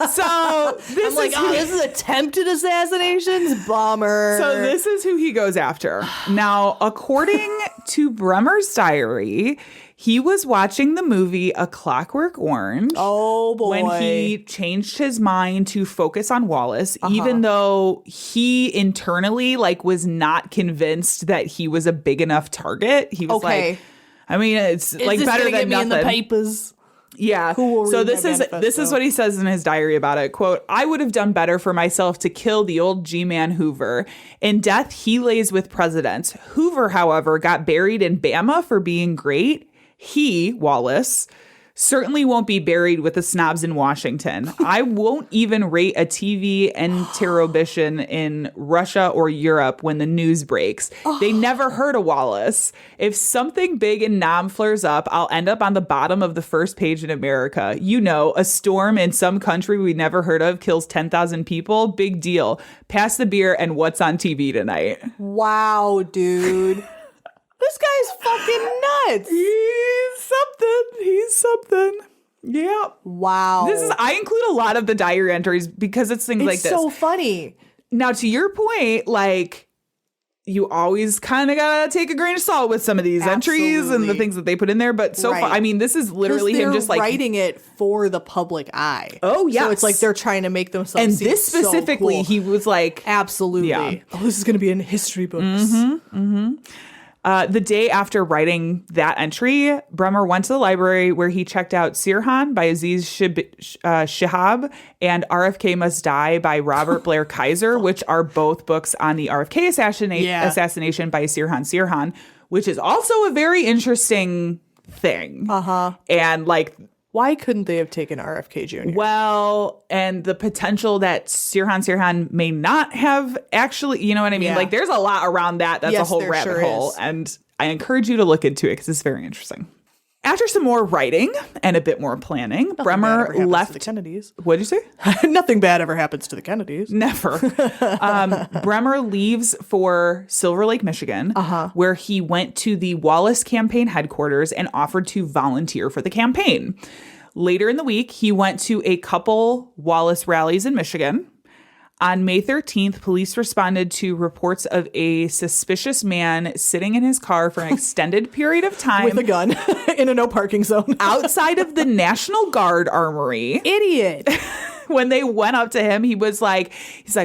Speaker 4: So this
Speaker 3: I'm like,
Speaker 4: is
Speaker 3: oh, this is attempted assassinations? Bummer.
Speaker 4: So this is who he goes after. Now, according to Bremer's diary, he was watching the movie A Clockwork Orange.
Speaker 3: Oh, boy.
Speaker 4: When he changed his mind to focus on Wallace, even though he internally was not convinced that he was a big enough target. He was like, I mean, it's like
Speaker 3: this
Speaker 4: better
Speaker 3: gonna
Speaker 4: than
Speaker 3: get me
Speaker 4: nothing.
Speaker 3: in the papers?
Speaker 4: Yeah.
Speaker 3: Who will
Speaker 4: So
Speaker 3: read
Speaker 4: this
Speaker 3: my
Speaker 4: is
Speaker 3: manifesto?
Speaker 4: what he says in his diary about it. Quote, "I would have done better for myself to kill the old G-man Hoover. In death, he lays with presidents. Hoover, however, got buried in Bama for being great. He, Wallace, certainly won't be buried with the snobs in Washington. I won't even rate a TV interrobation in Russia or Europe when the news breaks. They never heard of Wallace. If something big and nom flares up, I'll end up on the bottom of the first page in America. You know, a storm in some country we never heard of kills 10,000 people. Big deal. Pass the beer and what's on TV tonight?"
Speaker 3: Wow, dude. This guy's fucking nuts.
Speaker 4: He's something. Yeah.
Speaker 3: Wow.
Speaker 4: I include a lot of the diary entries because it's things like
Speaker 3: it's
Speaker 4: this.
Speaker 3: so funny.
Speaker 4: Now, to your point, you always kind of gotta take a grain of salt with some of these entries and the
Speaker 3: Absolutely.
Speaker 4: things that they put in there. But so far,
Speaker 3: Right.
Speaker 4: I mean, this is literally him just like
Speaker 3: writing it for the public eye.
Speaker 4: Oh,
Speaker 3: So it's
Speaker 4: yes.
Speaker 3: like they're trying to make themselves
Speaker 4: and
Speaker 3: seem
Speaker 4: this
Speaker 3: so
Speaker 4: specifically,
Speaker 3: cool.
Speaker 4: he was like,
Speaker 3: Absolutely.
Speaker 4: Yeah.
Speaker 3: Oh, this is going to be in history books.
Speaker 4: the day after writing that entry, Bremer went to the library where he checked out Sirhan by Aziz Shihab and RFK Must Die by Robert Blair Kaiser, which are both books on the RFK assassination by Sirhan, which is also a very interesting thing. And like,
Speaker 3: Why couldn't they have taken RFK Jr.?
Speaker 4: well, and the potential that Sirhan may not have actually, you know what I mean?
Speaker 3: Yeah.
Speaker 4: Like, there's a lot around that. That's a
Speaker 3: Yes,
Speaker 4: whole
Speaker 3: there
Speaker 4: rabbit
Speaker 3: sure
Speaker 4: hole.
Speaker 3: is.
Speaker 4: And I encourage you to look into it because it's very interesting. After some more writing and a bit more planning, Bremer left.
Speaker 3: To the Kennedys.
Speaker 4: What did you say?
Speaker 3: Nothing bad ever happens to the Kennedys.
Speaker 4: Never. Bremer leaves for Silver Lake, Michigan, where he went to the Wallace campaign headquarters and offered to volunteer for the campaign. Later in the week, he went to a couple Wallace rallies in Michigan. On May 13th, police responded to reports of a suspicious man sitting in his car for an extended period of time
Speaker 3: With a gun in a no parking zone.
Speaker 4: outside of the National Guard Armory.
Speaker 3: Idiot.
Speaker 4: When they went up to him, he's like,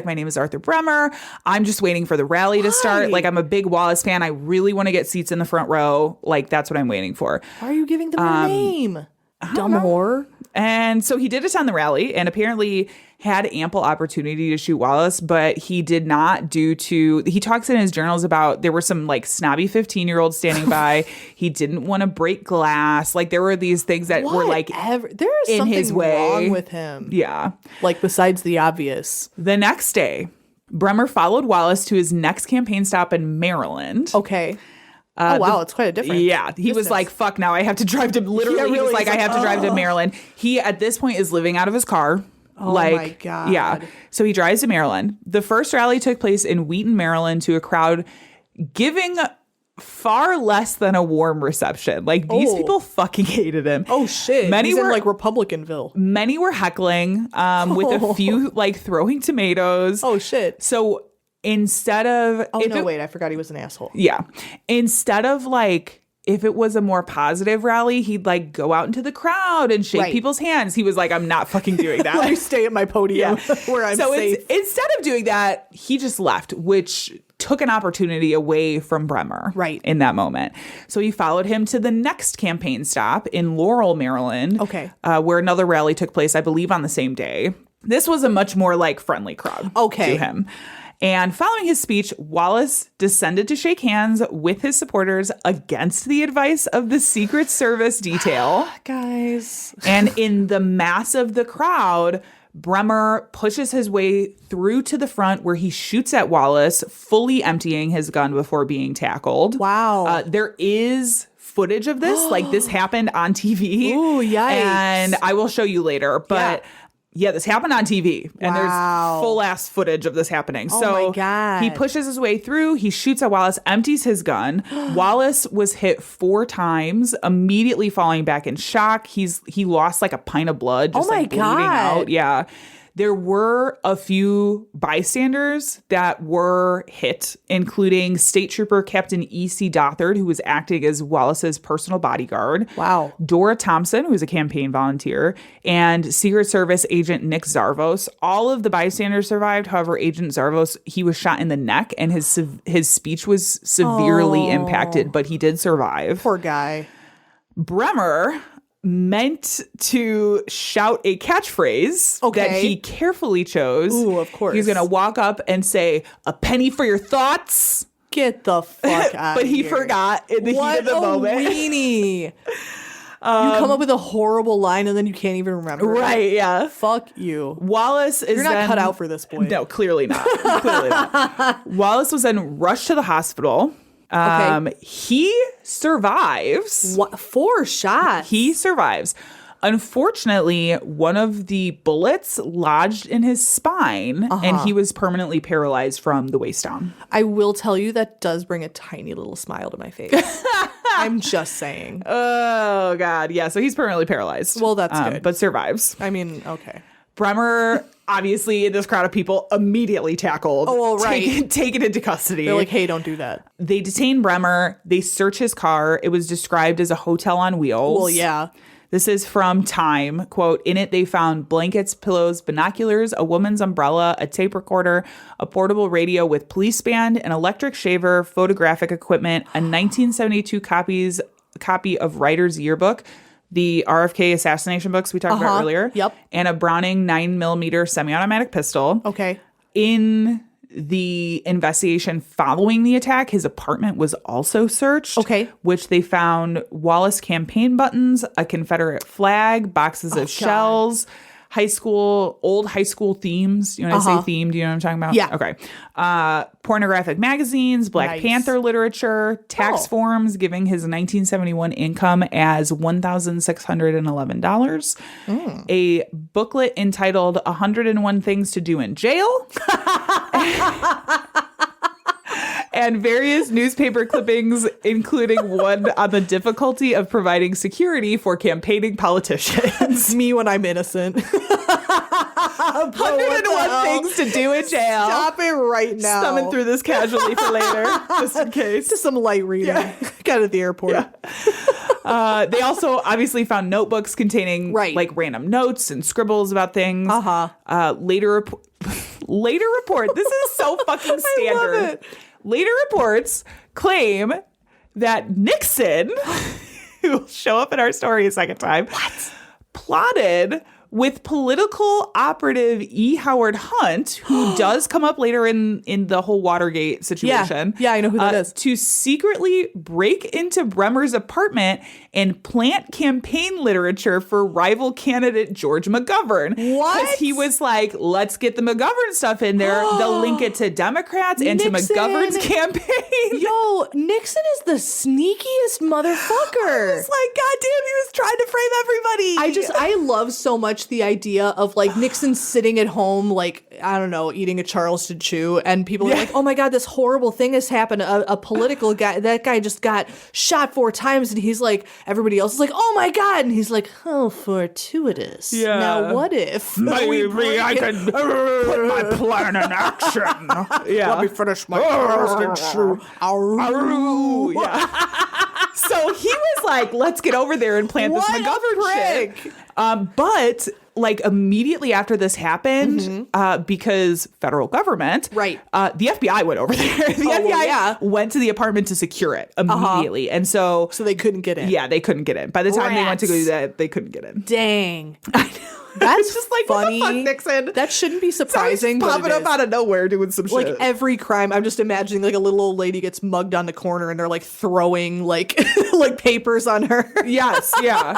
Speaker 4: my name is Arthur Bremer. I'm just waiting for the rally to start. Like, I'm a big Wallace fan. I really want to get seats in the front row. Like, that's what I'm waiting for.
Speaker 3: Why are you giving them your name? Dumb whore.
Speaker 4: And so he did attend the rally and apparently had ample opportunity to shoot Wallace, but he did not he talks in his journals about there were some like snobby 15-year-olds standing by. He didn't want to break glass. Like, there were these things that were like
Speaker 3: there is
Speaker 4: in
Speaker 3: something
Speaker 4: his way.
Speaker 3: wrong with him.
Speaker 4: Yeah.
Speaker 3: Like, besides the obvious.
Speaker 4: The next day, Bremer followed Wallace to his next campaign stop in Maryland.
Speaker 3: Okay. Oh, wow. It's quite a difference.
Speaker 4: Yeah, he was like, fuck, now I have to drive to, literally, he was like, I have to drive to Maryland. He, at this point, is living out of his car.
Speaker 3: Oh,
Speaker 4: like,
Speaker 3: my God.
Speaker 4: Yeah. So he drives to Maryland. The first rally took place in Wheaton, Maryland, to a crowd giving far less than a warm reception. Like, these people fucking hated him.
Speaker 3: Oh, shit.
Speaker 4: Many
Speaker 3: He's
Speaker 4: were
Speaker 3: in, like, Republicanville.
Speaker 4: Many were heckling, with a few, like, throwing tomatoes.
Speaker 3: Oh, shit.
Speaker 4: So instead of...
Speaker 3: Oh, no, wait. I forgot he was an asshole.
Speaker 4: Yeah. Instead of like, if it was a more positive rally, he'd like go out into the crowd and shake people's hands. He was like, I'm not fucking doing that.
Speaker 3: I stay at my podium where I'm
Speaker 4: so
Speaker 3: safe.
Speaker 4: Instead of doing that, he just left, which took an opportunity away from Bremer in that moment. So he followed him to the next campaign stop in Laurel, Maryland, where another rally took place, I believe, on the same day. This was a much more like friendly crowd to him. And following his speech, Wallace descended to shake hands with his supporters against the advice of the Secret Service detail.
Speaker 3: Guys.
Speaker 4: And in the mass of the crowd, Bremer pushes his way through to the front where he shoots at Wallace, fully emptying his gun before being tackled.
Speaker 3: Wow.
Speaker 4: There is footage of this. Like, this happened on TV.
Speaker 3: Ooh, yikes.
Speaker 4: And I will show you later. But... Yeah, this happened on TV, and there's full ass footage of this happening.
Speaker 3: Oh,
Speaker 4: so
Speaker 3: my God.
Speaker 4: he pushes his way through. He shoots at Wallace, empties his gun. Wallace was hit 4 times, immediately falling back in shock. He lost like a pint of blood, just like bleeding out. Yeah. There were a few bystanders that were hit, including State Trooper Captain E.C. Dothard, who was acting as Wallace's personal bodyguard.
Speaker 3: Wow.
Speaker 4: Dora Thompson, who was a campaign volunteer, and Secret Service agent Nick Zarvos. All of the bystanders survived. However, Agent Zarvos, he was shot in the neck, and his speech was severely impacted, but he did survive.
Speaker 3: Poor guy.
Speaker 4: Bremer meant to shout a catchphrase that he carefully chose.
Speaker 3: Ooh, of course.
Speaker 4: He's going to walk up and say, "A penny for your thoughts."
Speaker 3: Get the fuck out
Speaker 4: But
Speaker 3: of
Speaker 4: he
Speaker 3: here.
Speaker 4: forgot in the heat of the moment.
Speaker 3: What a weenie. You come up with a horrible line and then you can't even remember it.
Speaker 4: Right, yeah.
Speaker 3: Fuck you.
Speaker 4: Wallace is
Speaker 3: You're not
Speaker 4: then,
Speaker 3: cut out for this, boy.
Speaker 4: No, clearly not. Clearly not. Wallace was then rushed to the hospital. He survives.
Speaker 3: What? 4 shots?
Speaker 4: He survives. Unfortunately, one of the bullets lodged in his spine, and he was permanently paralyzed from the waist down.
Speaker 3: I will tell you that does bring a tiny little smile to my face. I'm just saying.
Speaker 4: Oh, God. Yeah, so he's permanently paralyzed.
Speaker 3: Well, that's good.
Speaker 4: But survives.
Speaker 3: I mean, okay.
Speaker 4: Bremer, obviously, in this crowd of people, immediately tackled.
Speaker 3: Oh, well, right.
Speaker 4: Taken into custody.
Speaker 3: They're like, hey, don't do that.
Speaker 4: They detain Bremer. They search his car. It was described as a hotel on wheels.
Speaker 3: Well, yeah.
Speaker 4: This is from Time. Quote, in it, they found blankets, pillows, binoculars, a woman's umbrella, a tape recorder, a portable radio with police band, an electric shaver, photographic equipment, a 1972 copy of Writer's Yearbook, the RFK assassination books we talked about earlier.
Speaker 3: Yep.
Speaker 4: And a Browning 9mm semi-automatic pistol.
Speaker 3: Okay.
Speaker 4: In the investigation following the attack, his apartment was also searched.
Speaker 3: Okay.
Speaker 4: Which they found Wallace campaign buttons, a Confederate flag, boxes of shells, old high school themes. You know when I say theme, do you know what I'm talking about?
Speaker 3: Yeah.
Speaker 4: Okay. Pornographic magazines, Black Panther literature, tax forms giving his 1971 income as $1,611. A booklet entitled 101 Things to Do in Jail. And various newspaper clippings, including one on the difficulty of providing security for campaigning politicians.
Speaker 3: Me when I'm innocent.
Speaker 4: 101 things to do in jail.
Speaker 3: Stop it right now.
Speaker 4: Thumbing through this casually for later, just in case.
Speaker 3: Just some light reading. Got it at the airport.
Speaker 4: Yeah. They also obviously found notebooks containing like random notes and scribbles about things. Later report. This is so fucking standard.
Speaker 3: I love it.
Speaker 4: Later reports claim that Nixon, who will show up in our story a second time, plotted with political operative E. Howard Hunt, who does come up later in the whole Watergate situation.
Speaker 3: Yeah, I know who that is.
Speaker 4: To secretly break into Bremer's apartment and plant campaign literature for rival candidate George McGovern.
Speaker 3: What?
Speaker 4: Because he was like, let's get the McGovern stuff in there. They'll link it to Democrats and to McGovern's campaign.
Speaker 3: Yo, Nixon is the sneakiest motherfucker.
Speaker 4: It's like, goddamn, he was trying to frame everybody.
Speaker 3: I love so much the idea of like Nixon sitting at home, like, I don't know, eating a Charleston chew, and people are like, oh my God, this horrible thing has happened. A political guy, that guy just got shot 4 times, and he's like, everybody else is like, oh my God, and he's like, oh, fortuitous.
Speaker 4: Yeah.
Speaker 3: Now what if
Speaker 4: maybe I can put my plan in action? Yeah.
Speaker 3: Let me finish my Charleston chew. Aroo.
Speaker 4: Yeah. So he was like, let's get over there and plant this McGovern shit. But like immediately after this happened, because federal government, the FBI went over there. The FBI went to the apartment to secure it immediately. And so
Speaker 3: they couldn't get in.
Speaker 4: Yeah, they couldn't get in. By the time they went to go do that, they couldn't get in.
Speaker 3: Dang.
Speaker 4: I know.
Speaker 3: That's
Speaker 4: just like,
Speaker 3: funny.
Speaker 4: What the fuck, Nixon?
Speaker 3: That shouldn't be surprising.
Speaker 4: So he's popping up out of nowhere doing some
Speaker 3: like
Speaker 4: shit.
Speaker 3: every crime, I'm just imagining like a little old lady gets mugged on the corner and they're like throwing like like papers on her.
Speaker 4: Yes, yeah.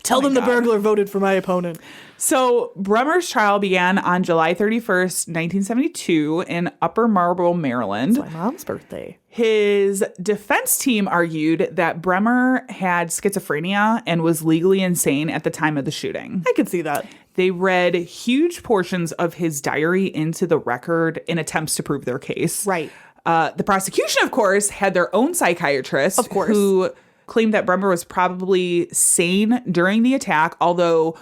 Speaker 3: Tell them the burglar voted for my opponent.
Speaker 4: So Bremer's trial began on July 31st, 1972 in Upper Marlboro, Maryland.
Speaker 3: It's my mom's birthday.
Speaker 4: His defense team argued that Bremer had schizophrenia and was legally insane at the time of the shooting.
Speaker 3: I could see that.
Speaker 4: They read huge portions of his diary into the record in attempts to prove their case.
Speaker 3: Right.
Speaker 4: The prosecution, of course, had their own psychiatrist,
Speaker 3: of course,
Speaker 4: who claimed that Bremer was probably sane during the attack, although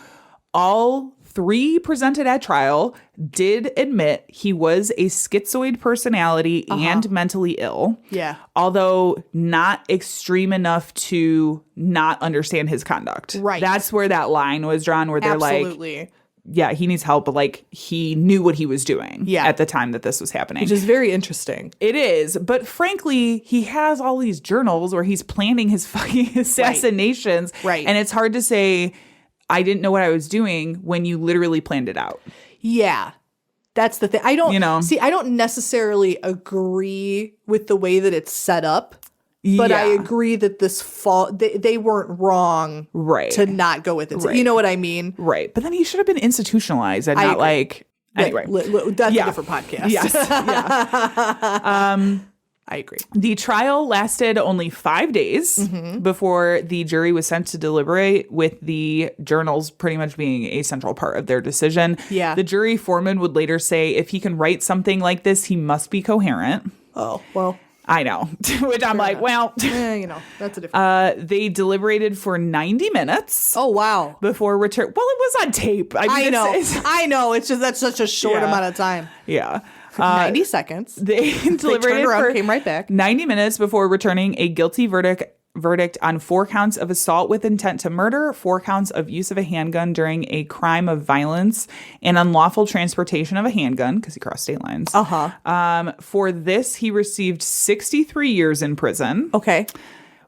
Speaker 4: all 3 presented at trial did admit he was a schizoid personality and mentally ill.
Speaker 3: Yeah.
Speaker 4: Although not extreme enough to not understand his conduct.
Speaker 3: Right.
Speaker 4: That's where that line was drawn, where they're like, yeah, he needs help, but like he knew what he was doing at the time that this was happening.
Speaker 3: Which is very interesting.
Speaker 4: It is. But frankly, he has all these journals where he's planning his fucking assassinations.
Speaker 3: Right.
Speaker 4: And it's hard to say, I didn't know what I was doing when you literally planned it out.
Speaker 3: Yeah. That's the thing. I don't, I don't necessarily agree with the way that it's set up. But I agree that this they weren't wrong to not go with it. So, you know what I mean?
Speaker 4: Right. But then he should have been institutionalized and not like... Anyway.
Speaker 3: That's a different podcast.
Speaker 4: Yes. Yeah.
Speaker 3: I agree.
Speaker 4: The trial lasted only 5 days before the jury was sent to deliberate, with the journals pretty much being a central part of their decision.
Speaker 3: Yeah.
Speaker 4: The jury foreman would later say if he can write something like this, he must be coherent.
Speaker 3: Oh, well...
Speaker 4: I know. Which I'm like, well,
Speaker 3: That's a different.
Speaker 4: they deliberated for 90 minutes.
Speaker 3: Oh, wow.
Speaker 4: Before return. Well, it was on tape.
Speaker 3: I know.
Speaker 4: It's
Speaker 3: I know. It's just that's such a short
Speaker 4: Yeah.
Speaker 3: amount of time.
Speaker 4: yeah.
Speaker 3: 90 seconds.
Speaker 4: They deliberated
Speaker 3: turned around,
Speaker 4: for
Speaker 3: came right back.
Speaker 4: 90 minutes before returning a guilty verdict on 4 counts of assault with intent to murder, 4 counts of use of a handgun during a crime of violence, and unlawful transportation of a handgun because he crossed state lines. For this, he received 63 years in prison.
Speaker 3: Okay.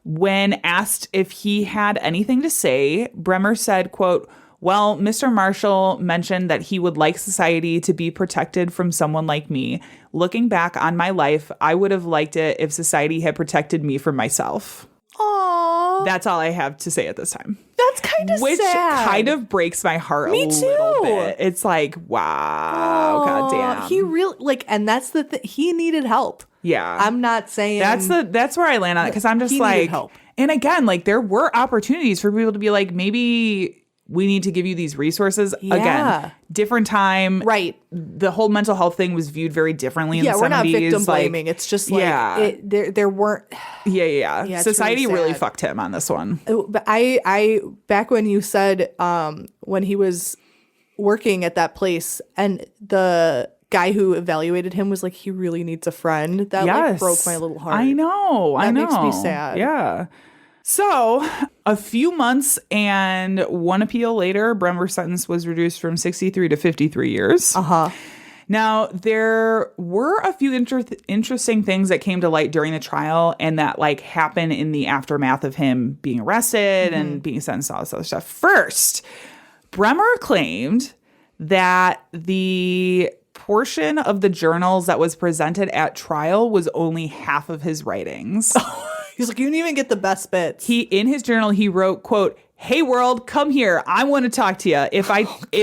Speaker 4: When asked if he had anything to say, Bremer said, quote, "Well, Mr. Marshall mentioned that he would like society to be protected from someone like me. Looking back on my life, I would have liked it if society had protected me from myself."
Speaker 3: Aww.
Speaker 4: That's all I have to say at this time.
Speaker 3: That's kind of
Speaker 4: Which
Speaker 3: sad.
Speaker 4: kind of breaks my heart
Speaker 3: Me
Speaker 4: a little
Speaker 3: too.
Speaker 4: bit. It's like, wow, goddamn.
Speaker 3: He really and that's the thing. He needed help.
Speaker 4: Yeah.
Speaker 3: I'm not saying
Speaker 4: That's where I land on it because I'm just
Speaker 3: He needed
Speaker 4: like,
Speaker 3: help.
Speaker 4: and again, like there were opportunities for people to be like, maybe we need to give you these resources.
Speaker 3: Yeah.
Speaker 4: Again, different time.
Speaker 3: Right.
Speaker 4: The whole mental health thing was viewed very differently in the 70s.
Speaker 3: we're not victim
Speaker 4: like,
Speaker 3: blaming. It's just like
Speaker 4: Yeah.
Speaker 3: there weren't.
Speaker 4: Yeah.
Speaker 3: it's
Speaker 4: Society
Speaker 3: really
Speaker 4: really
Speaker 3: sad.
Speaker 4: fucked him on this one.
Speaker 3: But I back when you said when he was working at that place and the guy who evaluated him was like, he really needs a friend. That like broke my little heart.
Speaker 4: I know.
Speaker 3: That makes me sad.
Speaker 4: Yeah. So, a few months and one appeal later, Bremer's sentence was reduced from 63 to 53 years. Now, there were a few interesting things that came to light during the trial and that like happened in the aftermath of him being arrested and being sentenced to all this other stuff. First, Bremer claimed that the portion of the journals that was presented at trial was only half of his writings.
Speaker 3: He's like, you didn't even get the best bits.
Speaker 4: In his journal, he wrote, quote, "Hey world, come here. I want to talk to you. If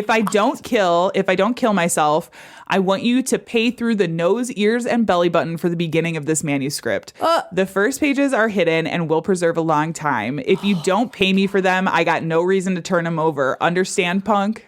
Speaker 4: I don't kill myself, I want you to pay through the nose, ears, and belly button for the beginning of this manuscript. The first pages are hidden and will preserve a long time. If you don't pay me for them, I got no reason to turn them over. Understand, punk?"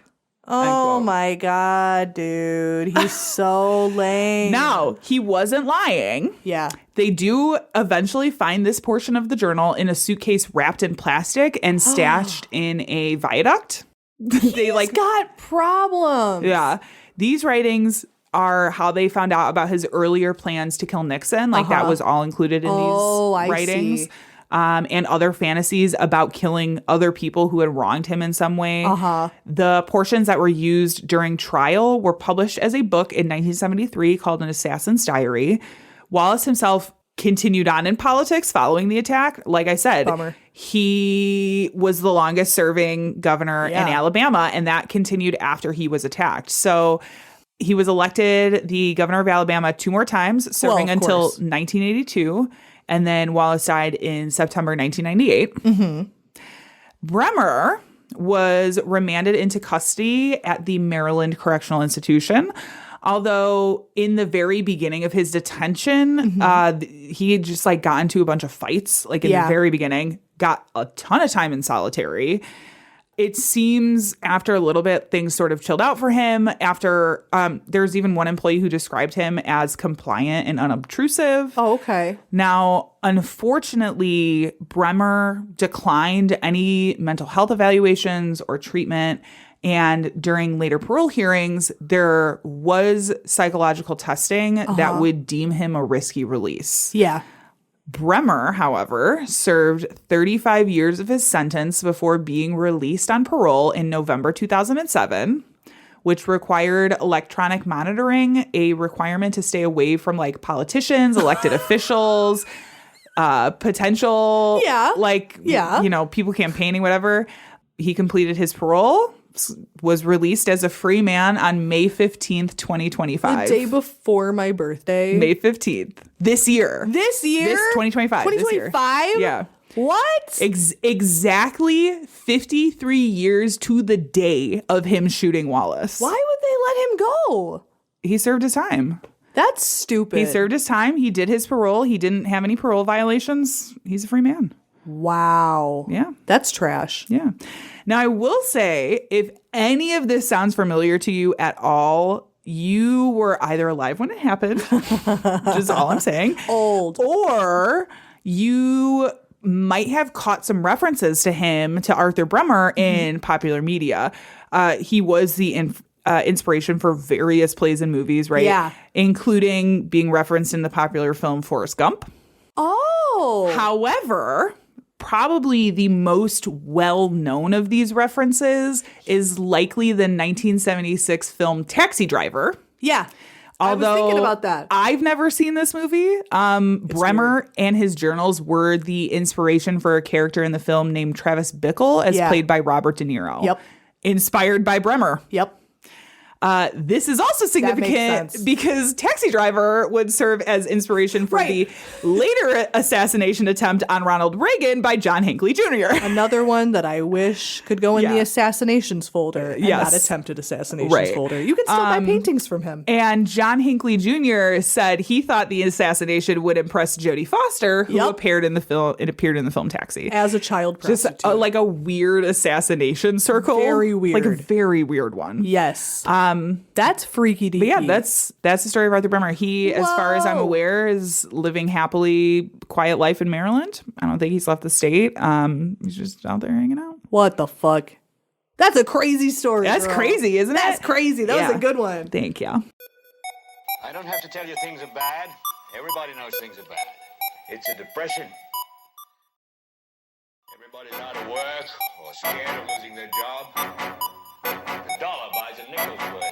Speaker 3: Oh my God, dude. He's so lame.
Speaker 4: Now, he wasn't lying.
Speaker 3: Yeah.
Speaker 4: They do eventually find this portion of the journal in a suitcase wrapped in plastic and stashed in a viaduct.
Speaker 3: He's got problems.
Speaker 4: Yeah. These writings are how they found out about his earlier plans to kill Nixon. Like that was all included in these writings.
Speaker 3: See.
Speaker 4: And other fantasies about killing other people who had wronged him in some way. The portions that were used during trial were published as a book in 1973 called An Assassin's Diary. Wallace himself continued on in politics following the attack. Like I said,
Speaker 3: Bummer.
Speaker 4: He was the longest serving governor in Alabama, and that continued after he was attacked. So he was elected the governor of Alabama 2 more times, serving until 1982. And then Wallace died in September 1998. Bremer was remanded into custody at the Maryland Correctional Institution. Although in the very beginning of his detention, he had just like got into a bunch of fights, like in the very beginning, got a ton of time in solitary. It seems after a little bit, things sort of chilled out for him. After there's even one employee who described him as compliant and unobtrusive.
Speaker 3: Oh, okay.
Speaker 4: Now, unfortunately, Bremer declined any mental health evaluations or treatment. And during later parole hearings, there was psychological testing that would deem him a risky release.
Speaker 3: Yeah.
Speaker 4: Bremer, however, served 35 years of his sentence before being released on parole in November 2007, which required electronic monitoring, a requirement to stay away from like politicians, elected officials, potential, people campaigning, whatever. He completed his parole, was released as a free man on May 15th, 2025.
Speaker 3: The day before my birthday.
Speaker 4: May 15th. This year.
Speaker 3: This
Speaker 4: 2025.
Speaker 3: 2025?
Speaker 4: Yeah.
Speaker 3: What?
Speaker 4: Exactly 53 years to the day of him shooting Wallace.
Speaker 3: Why would they let him go?
Speaker 4: He served his time.
Speaker 3: That's stupid.
Speaker 4: He served his time. He did his parole. He didn't have any parole violations. He's a free man.
Speaker 3: Wow.
Speaker 4: Yeah.
Speaker 3: That's trash.
Speaker 4: Yeah. Now, I will say, if any of this sounds familiar to you at all, you were either alive when it happened, which is all I'm saying,
Speaker 3: Old.
Speaker 4: or you might have caught some references to him, to Arthur Bremer, in popular media. He was the inspiration for various plays and movies, right?
Speaker 3: Yeah.
Speaker 4: Including being referenced in the popular film Forrest Gump.
Speaker 3: Oh.
Speaker 4: However, probably the most well-known of these references is likely the 1976 film Taxi Driver.
Speaker 3: Yeah.
Speaker 4: Although
Speaker 3: I was thinking about that.
Speaker 4: I've never seen this movie. Bremer and his journals were the inspiration for a character in the film named Travis Bickle, as played by Robert De Niro.
Speaker 3: Yep.
Speaker 4: Inspired by Bremer.
Speaker 3: Yep.
Speaker 4: This is also significant because Taxi Driver would serve as inspiration for the later assassination attempt on Ronald Reagan by John Hinckley Jr.
Speaker 3: Another one that I wish could go in the assassinations folder and
Speaker 4: Yes.
Speaker 3: not attempted assassinations folder. You can still buy paintings from him.
Speaker 4: And John Hinckley Jr. said he thought the assassination would impress Jodie Foster, who appeared in the film. It appeared in the film Taxi
Speaker 3: As a child prostitute.
Speaker 4: Just like a weird assassination circle.
Speaker 3: Very weird.
Speaker 4: Like a very weird one.
Speaker 3: Yes. That's freaky deepy.
Speaker 4: But yeah, that's the story of Arthur Bremer. He, as far as I'm
Speaker 3: Whoa.
Speaker 4: aware, is living happily, quiet life in Maryland. I don't think he's left the state. He's just out there hanging out.
Speaker 3: What the fuck? That's a crazy story.
Speaker 4: That's
Speaker 3: girl.
Speaker 4: crazy, isn't it?
Speaker 3: That's crazy. That was a good one.
Speaker 4: Thank you.
Speaker 5: I don't have to tell you things are bad. Everybody knows things are bad. It's a depression. Everybody's out of work or scared of losing their job. The dollar buys a nickel's worth.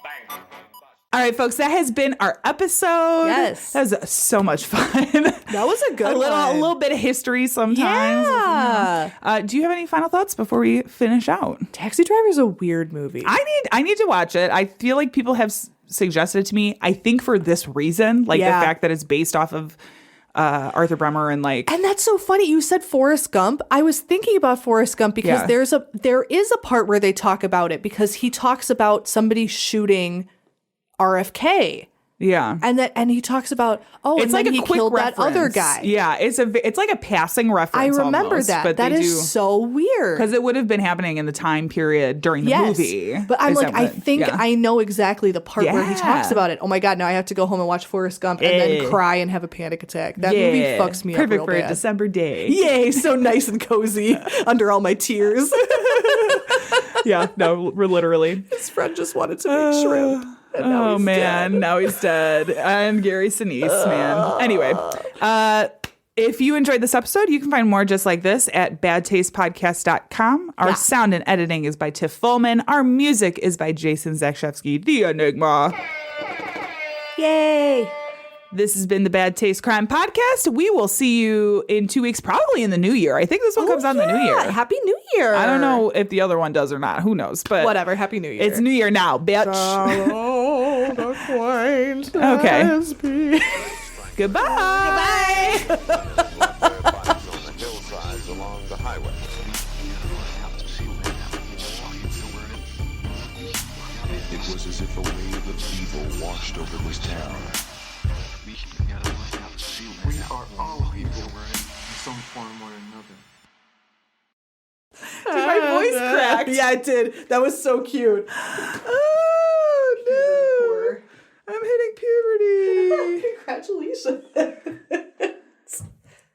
Speaker 5: Banks are going bust.
Speaker 4: All right, folks, that has been our episode.
Speaker 3: Yes.
Speaker 4: That was so much fun.
Speaker 3: That was a good one.
Speaker 4: A little bit of history sometimes.
Speaker 3: Yeah.
Speaker 4: Do you have any final thoughts before we finish out?
Speaker 3: Taxi Driver's a weird movie.
Speaker 4: I need to watch it. I feel like people have suggested it to me. I think for this reason, like the fact that it's based off of Arthur Bremer and like.
Speaker 3: And that's so funny. You said Forrest Gump. I was thinking about Forrest Gump because there is a part where they talk about it because he talks about somebody shooting RFK.
Speaker 4: Yeah.
Speaker 3: And he talks about,
Speaker 4: It's
Speaker 3: and
Speaker 4: like
Speaker 3: then
Speaker 4: a
Speaker 3: he
Speaker 4: quick
Speaker 3: killed
Speaker 4: reference.
Speaker 3: that other guy.
Speaker 4: Yeah, it's like a passing reference.
Speaker 3: I remember
Speaker 4: almost,
Speaker 3: that.
Speaker 4: But
Speaker 3: That
Speaker 4: they
Speaker 3: is so weird.
Speaker 4: because it would have been happening in the time period during the movie.
Speaker 3: But I'm
Speaker 4: Is
Speaker 3: like,
Speaker 4: that
Speaker 3: I
Speaker 4: what-
Speaker 3: think
Speaker 4: yeah.
Speaker 3: I know exactly the part where he talks
Speaker 4: Yeah.
Speaker 3: about it. Oh my God, now I have to go home and watch Forrest Gump and then cry and have a panic attack. That movie fucks me
Speaker 4: Perfect
Speaker 3: up real
Speaker 4: for a
Speaker 3: bad.
Speaker 4: December day.
Speaker 3: Yay, so nice and cozy under all my tears.
Speaker 4: Yeah, no, we're literally.
Speaker 3: His friend just wanted to make shrimp. And now
Speaker 4: Oh
Speaker 3: he's
Speaker 4: man,
Speaker 3: dead.
Speaker 4: now he's dead. And Gary Sinise, man. Anyway, if you enjoyed this episode, you can find more just like this at badtastepodcast.com. Our sound and editing is by Tiff Fullman. Our music is by Jason Zakshevsky, the Enigma.
Speaker 3: Yay.
Speaker 4: This has been the Bad Taste Crime Podcast. We will see you in 2 weeks, probably in the new year. I think this one comes out in the new year.
Speaker 3: Happy New Year.
Speaker 4: I don't know if the other one does or not. Who knows? But
Speaker 3: Whatever. Happy New Year.
Speaker 4: it's New Year now, bitch.
Speaker 3: Oh, the quaint
Speaker 4: Okay.
Speaker 3: lesbian.
Speaker 4: Goodbye.
Speaker 6: Bodies on the hillsides along the highway.
Speaker 7: It was as if a wave of evil washed over this town.
Speaker 2: We are all evil in some form or another.
Speaker 4: My voice cracked.
Speaker 3: Yeah, it did. That was so cute.
Speaker 4: Oh, no. I'm hitting puberty.
Speaker 3: Congratulations.